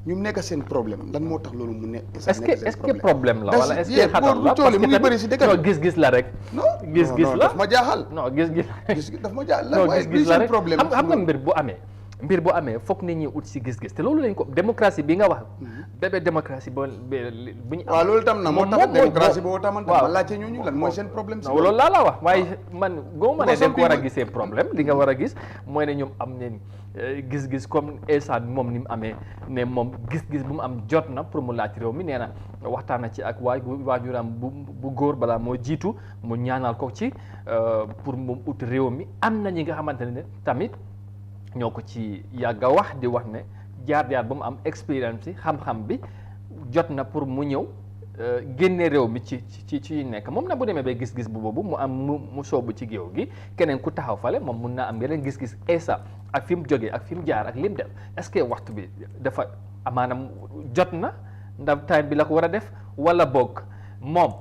ñum nekk seen problème lan moo tax loolu mu nekk est-ce que problème la wala est-ce que xatal la tool yi mu ngi bëri si dëkk non gis-gis la rek gis-gis la daf ma jaaxal non gis-gis daf ma jaaxal non waaye gis-gis la rek problème xam nga mbir bu amee foog nit ñi ut si gis-gis te loolu lañ ko démocratie bi nga wax bébé démocratie bu ñu waaw loolu tam na moo tax démocratie boobu tamit ma laajte ñooñu lan mooy seen problème si loolu laa la wax waaye man goo ma ne dañ ko war a gisee problème li nga war a gis mooy ne ñoom am neen gis-gis comme Essa moom ni mu amee ne moom gis-gis bu mu am jot na pour mu laaj réew mi nee na waxtaan na ci ak waajuram bu góor balaa moo jiitu mu ñaanal ko ci pour mu ut réew mi am na ñi nga xamante ne tamit ñoo ko ci yàgg a wax di wax ne jaar-jaar ba mu am expérience yi xam-xam bi jot na pour mu ñëw génne réew mi ci nekk moom na bu demee ba gis-gis bu boobu mu am mu soobu ci géew gi keneen ku taxaw fale moom mun naa am yeneen gis-gis Essa ak fi mu jógee ak fi mu jaar ak lim def est-ce que waxtu bi dafa maanaam jot na ndax time bi la ko war a def wala boog moom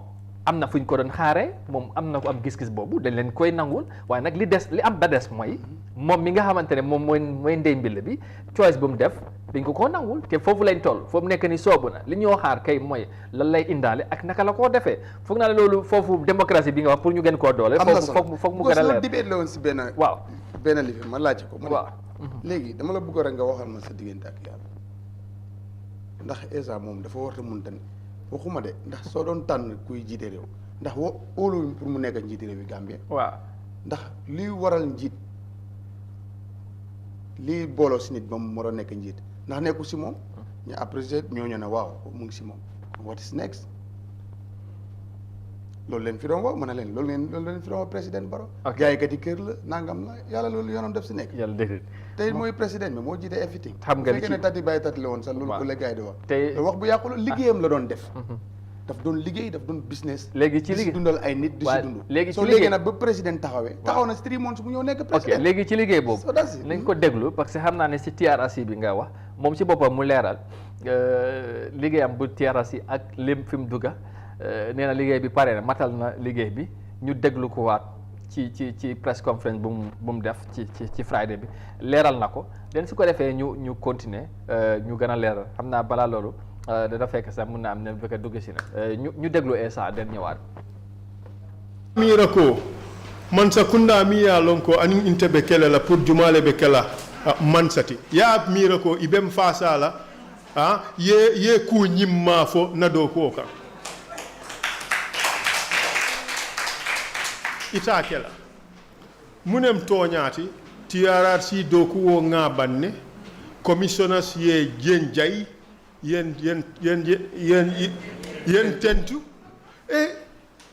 am na fu ñu ko doon xaaree moom am na ko am gis-gis boobu dañ leen koy nangul waaye nag li am ba des mooy moom mi nga xamante ne moom mooy ndey mbill bi choice bu mu def dañ ko koo nangul te foofu lañ toll foofu nekk ni soobu na li ñoo xaar kay mooy lan lay indaale ak naka la koo defee foog naa ne loolu foofu démocratie bi nga wax pour ñu gën koo doole foog mu gën a leer dibéet la woon si benn lifi ma laaj ko waaw léegi dama la bëgg rek nga waxal ma sa diggante ak yàlla ndax Essa moom dafa war a mun tan waxuma de ndax soo doon tànn kuy jiite réew ndax óoluwuñ pour mu nekk njiite réew yi Gambie waaw ndax liy waral njiit lii booloo si nit ba mu war a nekk njiit ndax nekku si moom ñu apprécié ñooñu ne waaw mu ngi si moom what is next loolu leen fi doon wax ma ne leen loolu leen fi doon wax président Barrow jaaykat yi kër la nangam la yàlla loolu yoonam def si nekk yàlla dégg tey mooy président bi moo jiite everything xam nga fekkee ne tati bàyyi tati la woon sax loolu ko la gars yi di wax te wax bu yàqu la liggéeyam la doon def daf doon liggéey daf doon business léegi ci liggéey dundal ay nit di si dund léegi soo léegi nag ba président taxaw na si 3 months mu ñëw nekk président ok léegi ci liggéey boobu nañ ko déglu parce que xam naa ne si TRRC bi nga wax moom si boppam mu leeral liggéeyam bu TRRC ak lim fi mu dugga nee na liggéey bi pare na matal na liggéey bi ñu déglu ko waat ci press conference bu mu def ci Friday bi leeral na ko den su ko defee ñu continuer ñu gën a leeral xam naa balaa loolu dana fekk sax mun na am ne bu fekkee dugg si na ñu déglu Essa den ñëwaat mira ko man sa kunda mi ya lon ko anin inte be kela la pour jumale be kela mansati ya mira ko ibem fasala ye ku nyimma fo na do ko kan ita kela munem toñaati TRRC do ku wo ngabanne commissioners ye jenjay yen tentu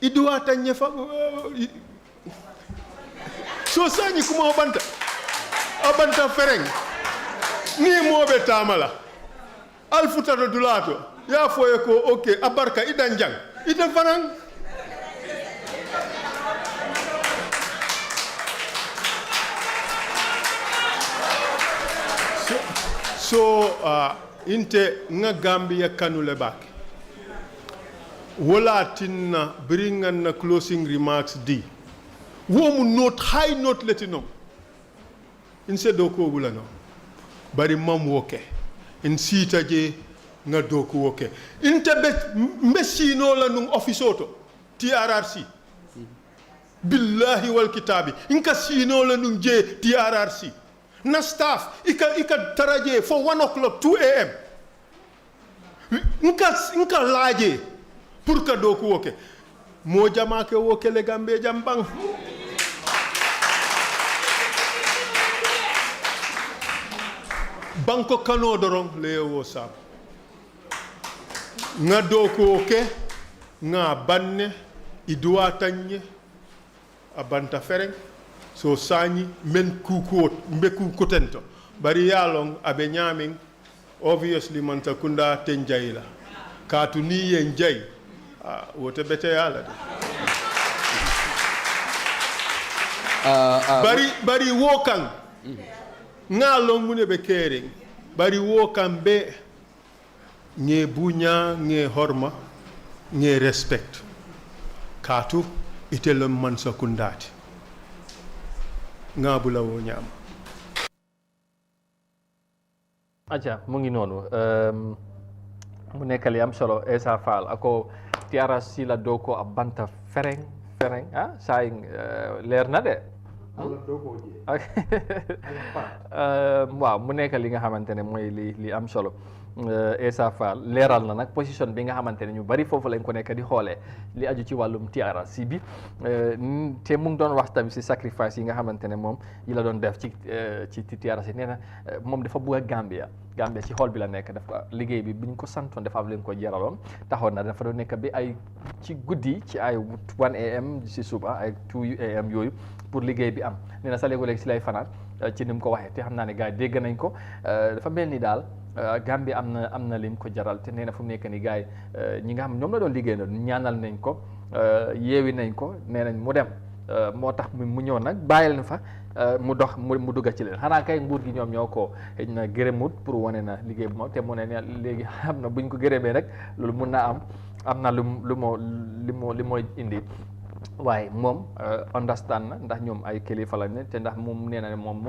iduwa tanye fa so sani kuma abanta fereng ni mobe tamala alfuta do dulato ya foye ko okay abarka idan jang ita fanan so inte nga Gambia kanule bake wala tinna bringan na closing remarks di womu note high note letino inse do ko bulano bari mam woke in sita je nga do ko woke inte be messino la num office auto TRRC billahi wal kitabi inka sino la num je TRRC na staff ika taraje for 1 o'clock 2 a.m. nka laje pour ka do ko woke mo jama ke woke le Gambe jambang banko kano doron le wo sab nga do ko woke nga banne idwa tanye abanta fereng so sañi men kuko mbe kutento bari yalong abe nyamin obviously man takunda tenjayla katu ni yen jay wote bete yala de bari wokan ngalong mune be kering bari wokan be nge bunya nge horma nge respect katu itelom man sakundati ngabula wo ñam aja mu ngi noonu mu nekkal yi am solo Essa Faal ako tiara sila doko a banta fereng saying leer na de waaw mu nekkal li nga xamante ne mooy li am solo Essa Faal leeral na nag position bi nga xamante ne ñu bari foofu lañ ko nekk di xoolee li aju ci wàllum TRRC bi te mu ngi doon wax tamit si sacrifice yi nga xamante ne moom yi la doon def ci TRRC nee na moom dafa bëgg a Gambia ci xool bi la nekk daf ko liggéey bi ñu ko santoon dafa am leen ko jaraloon taxoon na dafa doon nekk bi ay ci guddi ci ay 1 am si suba ay 2 am yooyu pour liggéey bi am nee na sa léegi si lay fanaan ci ni mu ko waxee te xam naa ne gars yi dégg nañ ko dafa mel ni daal Gambie am na lim ko jaral te nee na fu mu nekk ni gars yi ñi nga xam ñoom la doon liggéey noonu ñaanal nañ ko yeewi nañ ko nee nañ mu dem moo tax mu ñëw nag bàyyi leen fa mu dox mu dugga ci leen xanaa kay nguur gi ñoom ñoo ko xëy na gërëmut pour wane na liggéey bu moom te mu ne léegi xam na buñ ko gërëmee rek loolu mun naa am na li mooy indi waaye moom understand na ndax ñoom ay kilifa lañ ne te ndax moom nee na ne moom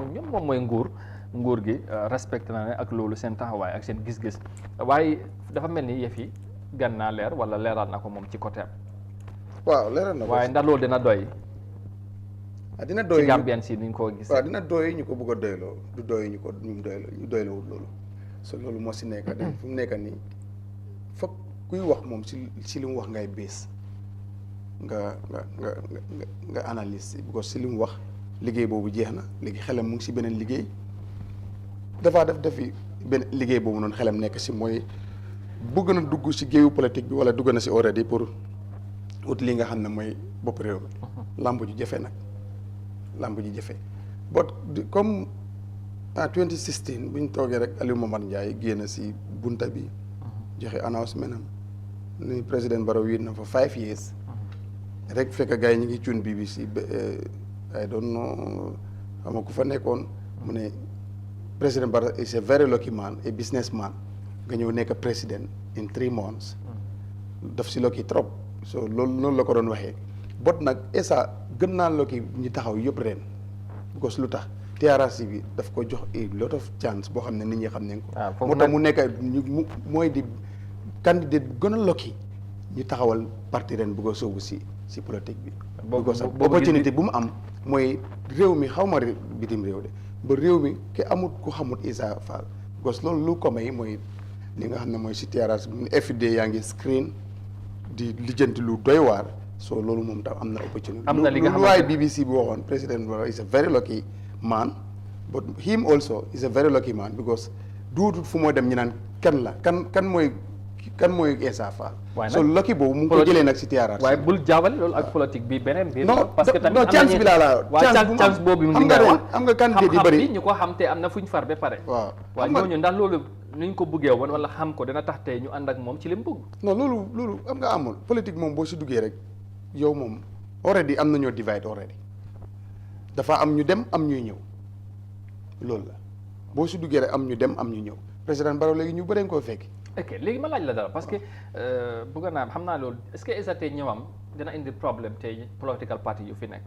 mooy nguur gi respecté na ne ak loolu seen taxawaay ak seen gis-gis waaye dafa mel ni yëf yi gan naa leer wala leeral na ko moom ci côté am. waaw leeral na ko waaye ndax loolu dina doy. dina doy ci Gambien si niñ ko gis. waaw dina doy ñu ko bëgg a doyloo du doy ñu ko ñu doyloo loolu so loolu moo si nekk de fu mu nekk nii foog kuy wax moom si li mu wax ngay bées nga analyse because si li mu wax liggéey boobu jeex na léegi xelam mu ngi si beneen liggéey dafaa defi benn liggéey boobu noonu xelam nekk si mooy bëgg na dugg si géewu politique bi wala dugg na si already pour ut li nga xam ne mooy bopp réew mi lamb ju jafe nag lamb ji jafe but comme en 2016 bu ñu toogee rek Aliou Momar Ndiaye génn si bunta bi joxe announcement am ni président Barrow wéet na fa 5 years rek fekk gars yi ñu ngi cuun BBC I don't know xam nga ku fa nekkoon mu ne président Barrow is a very lucky man a businessman nga ñëw nekk président in 3 months daf si lucky trop so loolu noonu la ko doon waxee bot nag Essa gën naa lucky ñi taxaw yëpp ren because lu tax TRRC bi daf ko jox a lot of chance boo xam ne nit ñi xam nañ ko moo tax mu nekk mooy di candidate gën a lucky ñu taxawal parti ren bëgg a soobu si politique bi because opportunité bu mu am mooy réew mi xaw ma bitim réew de ba réew mi ke amut ku xamut Essa Faal because loolu lu ko may mooy li nga xam ne mooy si TRRC bi FD yaa ngi screen di lijjanti lu doy waar so loolu moom tam am na opportunité am na li nga lu waaye BBC bi waxoon président Barrow is a very lucky man but him also is a very lucky man because duutut fu moo dem ñu naan kan la kan mooy Essa Faal so lucky boobu mu ngi ko jëlee nag si TRRC waaye bul jaawale loolu ak politique bi beneen biir parce que tamit non chance bi laa chance boobu li nga wax am nga candidat yi bëri ñu ko xam te am na fuñ far ba pare waaw ñooñu ndax loolu nuñ ko buggee woon wala xam ko dina tax tey ñu ànd ak moom ci li mu bëgg non loolu am nga amul politique moom boo si duggee rek yow moom already am nañoo divide already dafa am ñu dem am ñuy ñëw loolu la boo si duggee rek am ñu dem am ñu ñëw président Barrow léegi ñu bëri koo fekk. ok léegi ma laaj la dara parce que bëgg naa xam naa loolu est-ce que Essa tey ñëwam dina indi problème tey political party yu fi nekk.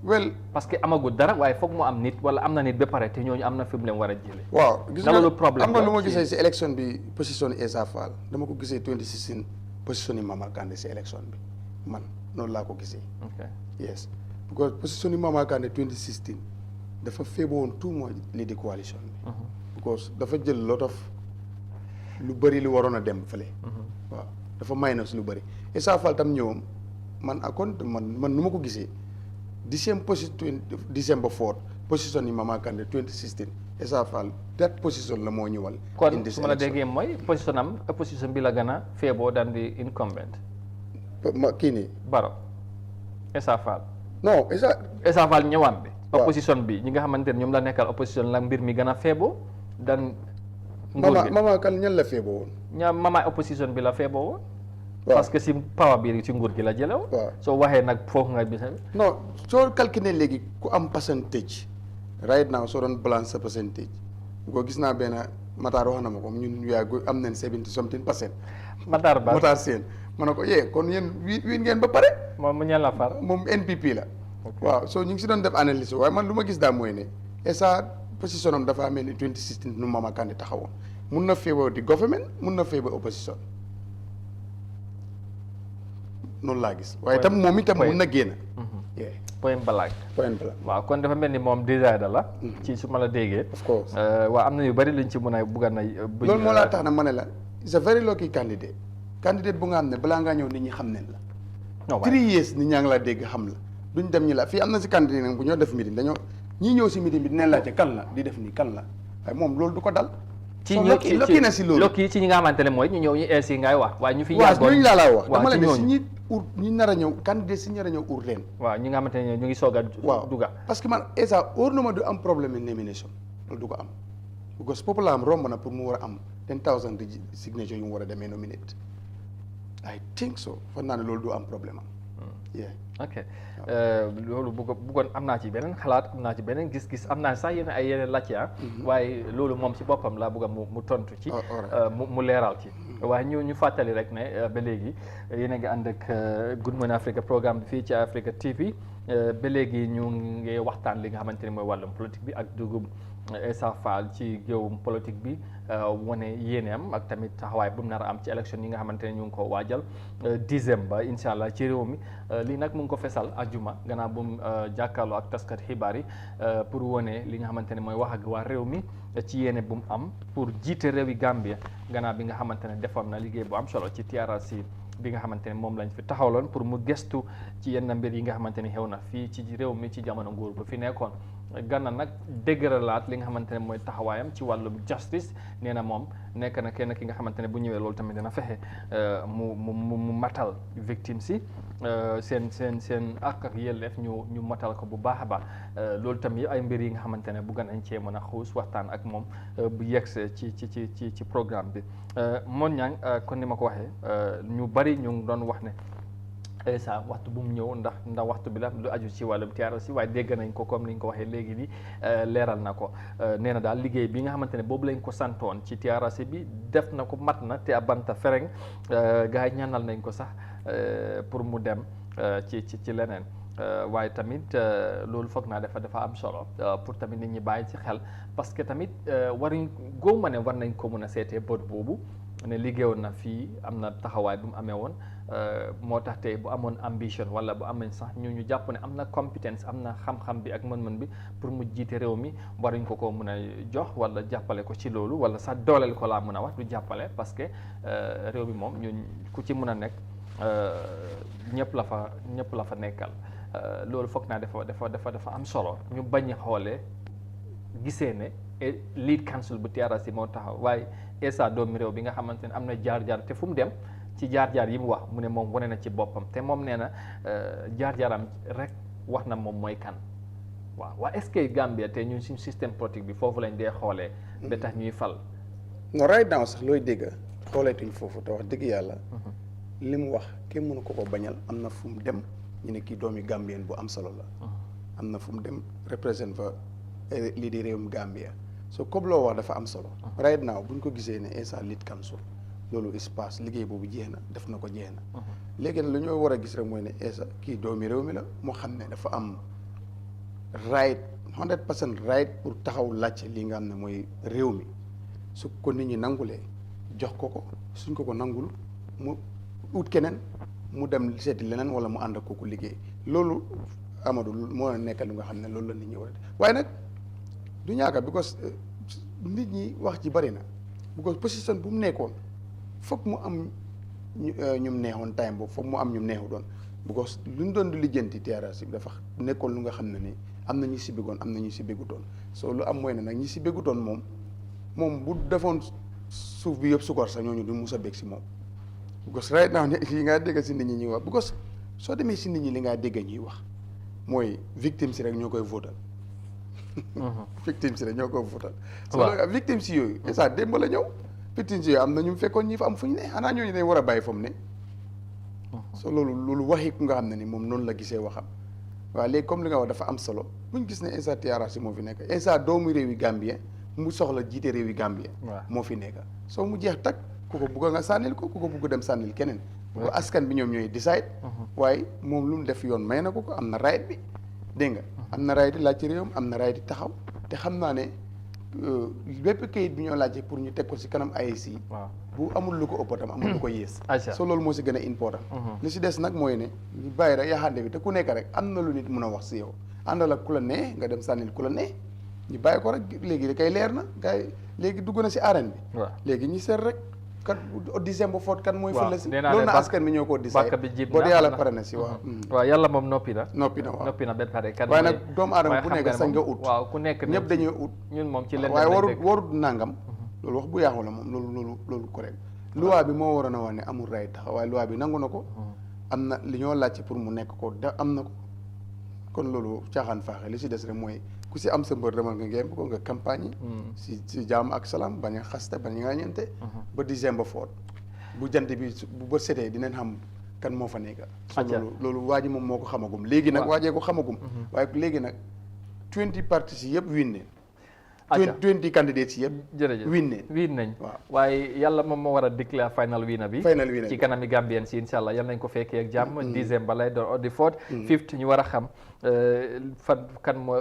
well parce que amagul dara waaye foog mu am nit wala am na nit ba pare te ñooñu am na fi mu leen war a jëlee. waaw gis nga loolu problème am nga lu ma gisee si élection bi position Essa Faal dama ko gisee 2016 position yi Mama Kandeh si élection bi man noonu laa ko gisee. ok yes because position yi Mama Kandeh 2016 dafa feebar woon tout mooy lii di coalition bi. because dafa jël lot of lu bëri lu waroon a dem fële. waaw dafa minus lu bëri Essa Faal tam ñëwam man akon man nu ma ko gisee. December 4th position yi Mama Kandeh 2016 Essa Faal that position la moo ñëwal. kon su ma la déggee mooy position am opposition bi la gën a feeboo daan di incumbent. kii nii. Barrow Essa Faal. non Essa Faal ñëwaat bi. opposition bi ñi nga xamante ne ñoom la nekkal opposition la mbir mi gën a feeboo daan. nguur gi Mama Kandeh ñan la feeboo woon. Mama opposition bi la feeboo woon. parce que si power bi si nguur gi la jëlew soo waxee nag foofu nga bisa non soo calculé léegi ku am percentage right now soo doon balance sa percentage ko gis naa benn Matar wax na ma ko ñun am nañ 70-something%. Matar Seen ma ne ko kon yéen wiin ngeen ba pare. moom mu ñal la far. moom NPP la. waaw so ñu ngi si doon def analyse waaye man lu ma gis daal mooy ne esa position am dafa mel ni 2016 nu Mama Kandeh taxawoon mun na favor di government mun na favor opposition noonu laa gis. waaye tam moom itam mun na génn. point blank. waaw kon dafa mel ni moom décidé la. ci su ma la déggee. of course waaw am na yu bari luñ ci mun a bugg a. loolu moo laa tax na ma ne la it's a very lucky candidate bu nga xam ne balaa ngaa ñëw nit ñi xam nañ la. 3 years nit ñaa ngi laa dégg xam la duñ dem ñi la fii am na si candidate nag bu ñoo def meeting dañoo ñii ñëw si meeting bi dinañ laajte kan la di def nii kan la waaye moom loolu du ko dal. lokki na si loolu lokki ci ñi nga xamante ne mooy ñu ñëw ñu ees yi ngay wax waaye ñu fi yàggoon waaw ñooñu laa la wax dama la ne si ñi nar a ñëw candidate si ñi nar a ñëw ur leen waaw ñi nga xamante ne ñu ngi soog a duga parce que man esa óor na ma du am problème in nomination loolu du ko am because populaire am romb na pour mu war a am 10,000 signature yu mu war a demee nominate I think so fan naa ne loolu du am problème am ok loolu bëggoon am naa ci beneen xalaat am naa ci beneen gis-gis am naa sax yeneen laajte waaye loolu moom ci boppam laa bëgg mu tontu ci mu leeral ci waaye ñu fàttali rek ne ba léegi yéen a ngi ànd ak Good Morning Africa programme bi fii ci Africa TV ba léegi ñu ngi waxtaan li nga xamante ne mooy wàllum politique bi ak dugub Essa Faal ci géewum politique bi wane yéeneem ak tamit taxawaay bu mu nar a am ci élection yi nga xamante ne ñu ngi ko waajal décembre incha allah ci réew mi lii nag mu ngi ko fesal ajuma gannaaw bu mu jàkkaarloo ak taskat xibaar yi pour wane li nga xamante ne mooy wax ak waa réew mi ci yéene bu mu am pour jiite réewi Gambia gannaaw bi nga xamante ne defoon na liggéey bu am solo ci TRRC bi nga xamante ne moom lañ fi taxawloon pour mu gestu ci yenn mbir yi nga xamante ne xew na fii ci réew mi ci jamono nguur bu fi nekkoon Gana nag dëgëralaat li nga xamante ne mooy taxawaayam ci wàllum justice nee na moom nekk na kenn ki nga xamante ne bu ñëwee loolu tamit dina fexe mu matal victimes si seen ak yelleef ñu matal ko bu baax a baax loolu tamit ay mbir yi nga xamante ne bugg nañ cee mën a xuus waxtaan ak moom bu yegsee ci programme bi moon ñang kon ni ma ko waxee ñu bari ñu ngi doon wax ne Essa waxtu bu mu ñëw ndax waxtu bi la lu aju ci wàllum TRRC waaye dégg nañ ko comme ni nga ko waxee léegi nii leeral na ko nee na daal liggéey bi nga xamante ne boobu lañ ko santoon ci TRRC bi def na ko mat na te abanta fereng gars yi ñaanal nañ ko sax pour mu dem ci leneen waaye tamit loolu foog naa dafa am solo pour tamit nit ñi bàyyi ci xel parce que tamit waruñ góob ma ne war nañ ko mën a seetee bët boobu ne liggéeyoon na fii am na taxawaay bu mu amee woon moo tax tey bu amoon ambition wala bu amee sax ñu jàpp ne am na compétence am na xam-xam bi ak mën-mën bi pour mu jiite réew mi waruñ ko mën a jox wala jàppale ko ci loolu wala sax dooleel ko laa mën a wax du jàppale parce que réew mi moom ñun ku ci mën a nekk ñëpp la fa nekkal loolu foog naa dafa am solo ñu bañ a xoolee gisee ne lead council bu TRRC moo taxaw waaye Essa doomi réew bi nga xamante ne am na jaar-jaar te fu mu dem ci jaar-jaar yi mu wax mu ne moom wane na ci boppam te moom nee na jaar-jaaram rek wax na moom mooy kan waa est-ce que Gambia te ñun suñu système politique bi foofu lañ dee xoolee ba tax ñuy fal non right now sax looy dégg xooleetuñ foofu te wax dëgg yàlla li mu wax kenn mënu ko bañal am na fu mu dem ñu ne kii doomi Gambien bu am solo la am na fu mu dem représente fa lii di réewum Gambia so comme loo wax dafa am solo right now buñ ko gisee ne Essa lead council loolu espace liggéey boobu jeex na def na ko jeex na léegi nag lu ñoo war a gis rek mooy ne Essa kii doomi réew mi la moo xam ne dafa am right 100% right pour taxaw laajte li nga xam ne mooy réew mi su ko nit ñi nangulee jox ko suñ ko nangul mu ut keneen mu dem seeti leneen wala mu ànd ak kooku liggéey loolu Amadou moo nekk lu nga xam ne loolu la nit ñi war a def waaye nag du ñaaka because nit ñi wax ci bari na because position bu mu nekkoon foog mu am ñum neexoon time boobu foog mu am ñum neexu doon because lu ñu doon di lijjanti TRRC bi dafa nekkoon lu nga xam ne ni am na ñu si bëggoon am na ñu si bëggutoon so lu am mooy ne nag ñi si bëggutoon moom bu defoon suuf bi yëpp sukar sax ñooñu du mus a bég si moom because right now li ngaa dégg si nit ñi ñuy wax because soo demee si nit ñi li ngaa dégg ñuy wax mooy victime si rek ñoo koy votal victime si rek ñoo koy votal so victime si yooyu Essa démb la ñëw victime si yooyu am na ñu fekkoon ñi fa am fu ñu ne xanaa ñooñu dañ war a bàyyi fa mu ne so loolu waxi ku nga xam ne ni moom noonu la gisee waxam waaw léegi comme li nga wax dafa am solo buñ gis ne Essa TRRC moo fi nekk Essa doomu réewi Gambien mu soxla jiite réewi Gambie moo fi nekk soo mu jeex tak ku ko bugg nga sànnil ko ku ko bugg dem sànnil keneen bu ko askan bi ñoom ñooy decide waaye moom lu mu def yoon may na ko am na right bi dégg nga am na right di laaj ci réewam am na right di taxaw te xam naa ne bépp kayit bi ñoo laajte pour ñu teg ko si kanam AIC bu amul lu ko ëpp tam amul lu ko yées so loolu moo si gën a important li si des nag mooy ne ñu bàyyi rek yaxande bi te ku nekk rek am na lu nit mun a wax si yow àndal ak ku la nee nga dem sànnil ku la nee ñu bàyyi ko rek léegi da kay leer na gars yi léegi dugg na si arène bi léegi ñu seet rek kan décembre foot kan mooy fële si loolu na askan bi ñoo ko décidé boo dee yàlla pare na si waaw yàlla moom noppi na waaw noppi na ba pare kan waaye nag doomu aadama bu nekk sañ nga ut waaw ku nekk ñëpp dañuy ut ñun moom ci leen waaye warut nangam loolu wax bu yaaxu la moom loolu correct loi bi moo waroon a wax ne amul ray taxaw waaye loi bi nangu na ko am na li ñoo laajte pour mu nekk ko da am na ko kon loolu caaxaan faaxe li si des rek mooy ku si am sa mbër demal nga ngeen ko nga campagne si jaam ak salaam bañ a xaste bañ a ñeente ba décembre foot bu jant bi bu bët setee dinañ xam kan moo fa nekk so loolu waa ji moom moo ko xamagum léegi nag waajee ko xamagum waaye léegi nag 20 partis yi yëpp win neen 20 candidates yëpp jërëjëf win nañ waaw waaye yàlla moom moo war a déclare final winner bi ci kanami Gambien si incha allah yal nañ ko fekkee ak jàmm décembre lay doon on the 4th 5th ñu war a xam fan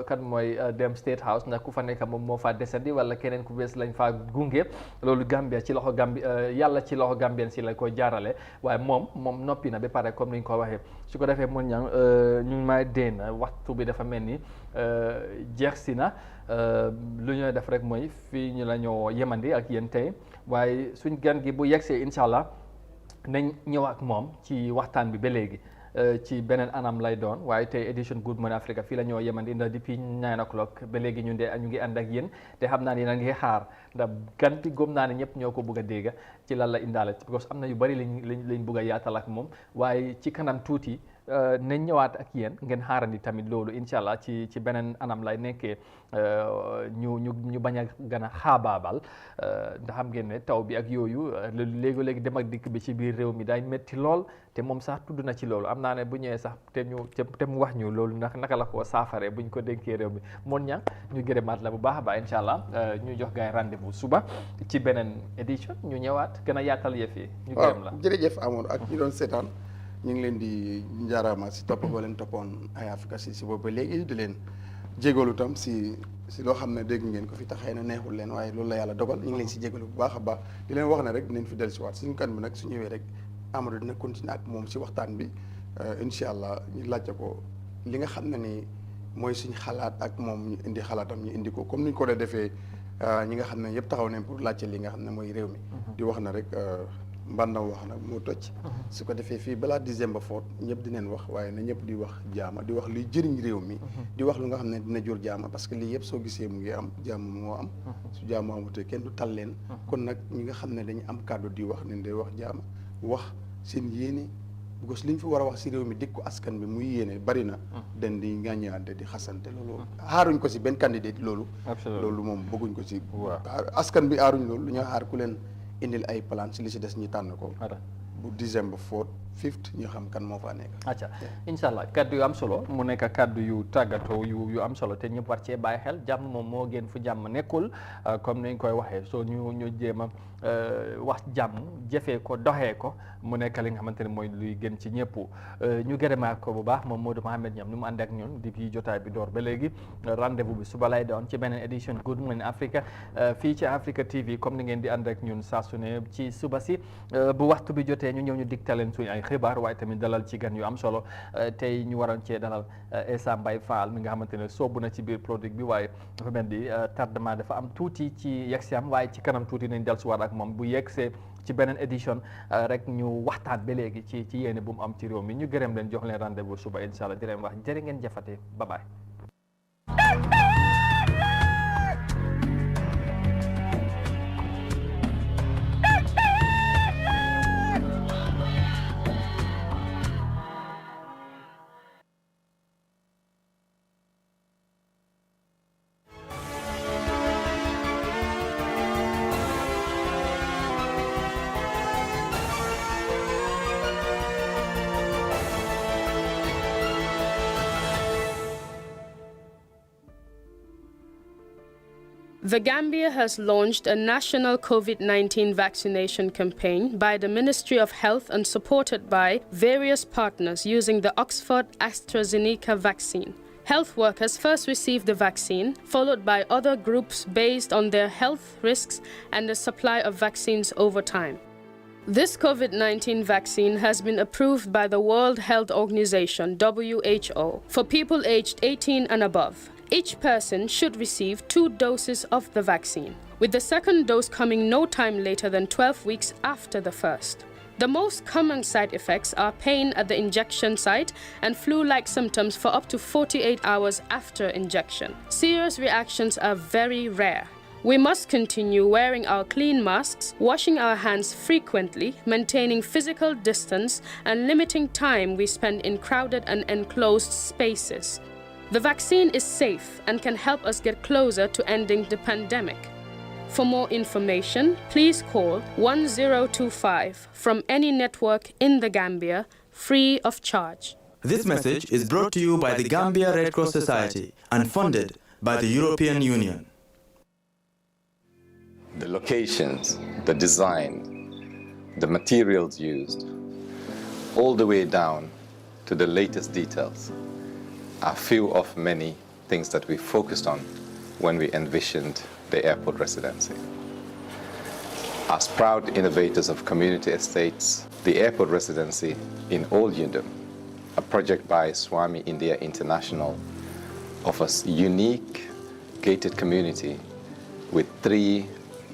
kan mooy dem State House ndax ku fa nekk moom moo faa desandi wala keneen ku bees lañ faa gunge loolu Gambia ci loxo yàlla ci loxo Gambien si lañ koy jaarale waaye moom noppi na ba pare comme ni ñu ko waxee su ko defee mun ñang ñu may déen waxtu bi dafa mel ni jeex si na lu ñuy def rek mooy fii ñu la ñoo yemandi ak yéen tey waaye suñ gan gi bu yegsee incha allah nañ ñëw ak moom ci waxtaan bi ba léegi ci beneen anam lay doon waaye tey édition Good Morning Africa fii la ñoo yemandi ndax depuis 9 o'clock ba léegi ñu ngi ànd ak yéen te xam naa ne yéen a ngi xaar ndax gan bi góom naa ne ñëpp ñoo ko bëgg a dégg ci lan la indaale parce que am na yu bari lañ bëgg a yaatal ak moom waaye ci kanam tuuti nañ ñëwaat ak yéen ngeen xaarandi tamit loolu incha allah ci beneen anam lay nekkee ñu bañ a gën a xaabaabal ndax xam ngeen ne taw bi ak yooyu léegi dem ak dikk bi ci biir réew mi day métti lool te moom sax tudd na ci loolu am naa ne bu ñëwee sax te mu wax ñu loolu naka la ko saafaree buñ ko dénkee réew mi moon ña ñu gërëmaat la bu baax a baax incha allah ñu jox gaay rendez-vous suba ci beneen édition ñu ñëwaat gën a yaatal yëf yi ñu gërëm la jërëjëf Amadou ak ñu doon seetaan ñu ngi leen di njaaraama si topp ba leen toppoon Eye Africa si boobu ba léegi di leen jégalu tam si loo xam ne dégg ngeen ko fi tax xëy na neexul leen waaye loolu la yàlla dogal ñu ngi leen si jégalu bu baax a baax di leen wax ne rek dinañ fi dellusiwaat suñu kan bi nag su ñëwee rek Amadou dina continuer ak moom si waxtaan bi incha allah ñu laajte ko li nga xam ne ni mooy suñu xalaat ak moom ñu indi xalaatam ñu indi ko comme ni ñu ko dee defee ñi nga xam ne yëpp taxaw nañ pour laajte li nga xam ne mooy réew mi di wax na rek mbàndaw wax nag moo toj su ko defee fii balaa décembre foot ñëpp dinañ wax waaye na ñëpp di wax jaama di wax luy jëriñ réew mi di wax lu nga xam ne dina jur jaama parce que lii yëpp soo gisee mu ngi am jaama moo am su jaama amutee kenn du tal leen kon nag ñi nga xam ne dañu am kàddu di wax ne day wax jaama wax seen yéene because li ñu fi war a wax si réew mi dikk ko askan bi muy yéene bari na den di ngàññaante di xasante loolu xaaruñ ko si benn candidat loolu moom bëgguñ ko si askan bi aaruñ loolu lu ñoo xaar ku leen indil ay plan si li si des ñi tànn ko bu décembre 4th 5th ñu xam kan moo faa nekk acca incha allah kaddu yu am solo mu nekk kaddu yu tàggatoo yu am solo te ñëpp war cee bàyyi xel jàmm moom moo gën fu jàmm nekkul comme ni ñu koy waxee soo ñu jéem a wax jàmm jëfee ko doxee ko mu nekk li nga xamante ne mooy luy gën ci ñëpp ñu gërëmaat ko bu baax moom Modou Mohamed Niam ni mu ànd ak ñun depuis jotaay bi door ba léegi rendez-vous bi suba lay doon ci beneen édition Good Morning Africa fii ci Africa TV comme ni ngeen di ànd ak ñun saa su ne ci suba si bu waxtu bi jotee ñu ñëw ñu digtaleen suñu ay xibaar waaye tamit dalal ci gan yu am solo tey ñu waroon cee dalal Essa Mbaye Fall mi nga xamante ne soobu na ci biir produit bi waaye dafa mel ni tardement dafa am tuuti ci yegsi am waaye ci kanam tuuti nañ dellusiwaat ak moom bu yegsee ci beneen édition rek ñu waxtaan ba léegi ci yéene bu mu am ci réew mi ñu gërëm leen jox leen rendez-vous suba incha allah di leen wax jërë ngeen jëfate bye bye The Gambia has launched a national COVID-19 vaccination campaign by the Ministry of Health and supported by various partners using the Oxford AstraZeneca vaccine. Health workers first received the vaccine, followed by other groups based on their health risks and the supply of vaccines over time. This COVID-19 vaccine has been approved by the World Health Organization, WHO, for people aged 18 and above. Each person should receive 2 doses of the vaccine, with the second dose coming no time later than 12 weeks after the first. The most common side effects are pain at the injection site and flu-like symptoms for up to 48 hours after injection. Serious reactions are very rare. We must continue wearing our clean masks, washing our hands frequently, maintaining physical distance, and limiting time we spend in crowded and enclosed spaces. The vaccine is safe and can help us get closer to ending the pandemic. For more information, please call 1025 from any network in the Gambia, free of charge. This message is brought to you by the Gambia Red Cross Society and funded by the European Union. The locations, the design, the materials used, all the way down to the latest details, are few of many things that we focused on when we envisioned the airport residency. As proud innovators of community estates, the airport residency in Old Yundum, a project by Swami India International, offers unique gated community with 3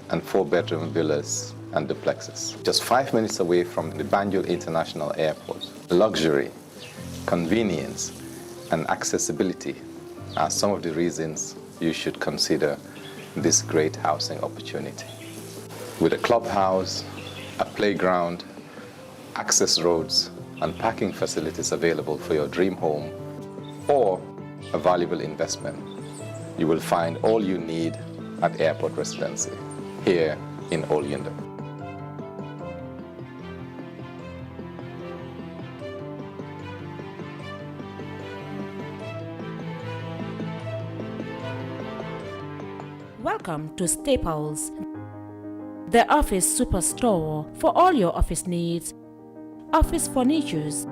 and 4-bedroom villas and duplexes. Just 5 minutes away from the Banjul International Airport. Luxury, convenience, and accessibility are some of the reasons you should consider this great housing opportunity. With a clubhouse, a playground, access roads, and parking facilities available for your dream home or a valuable investment, you will find all you need at Airport Residency here in Old Yundum. Welcome to Staples, the office superstore for all your office needs, office furnitures,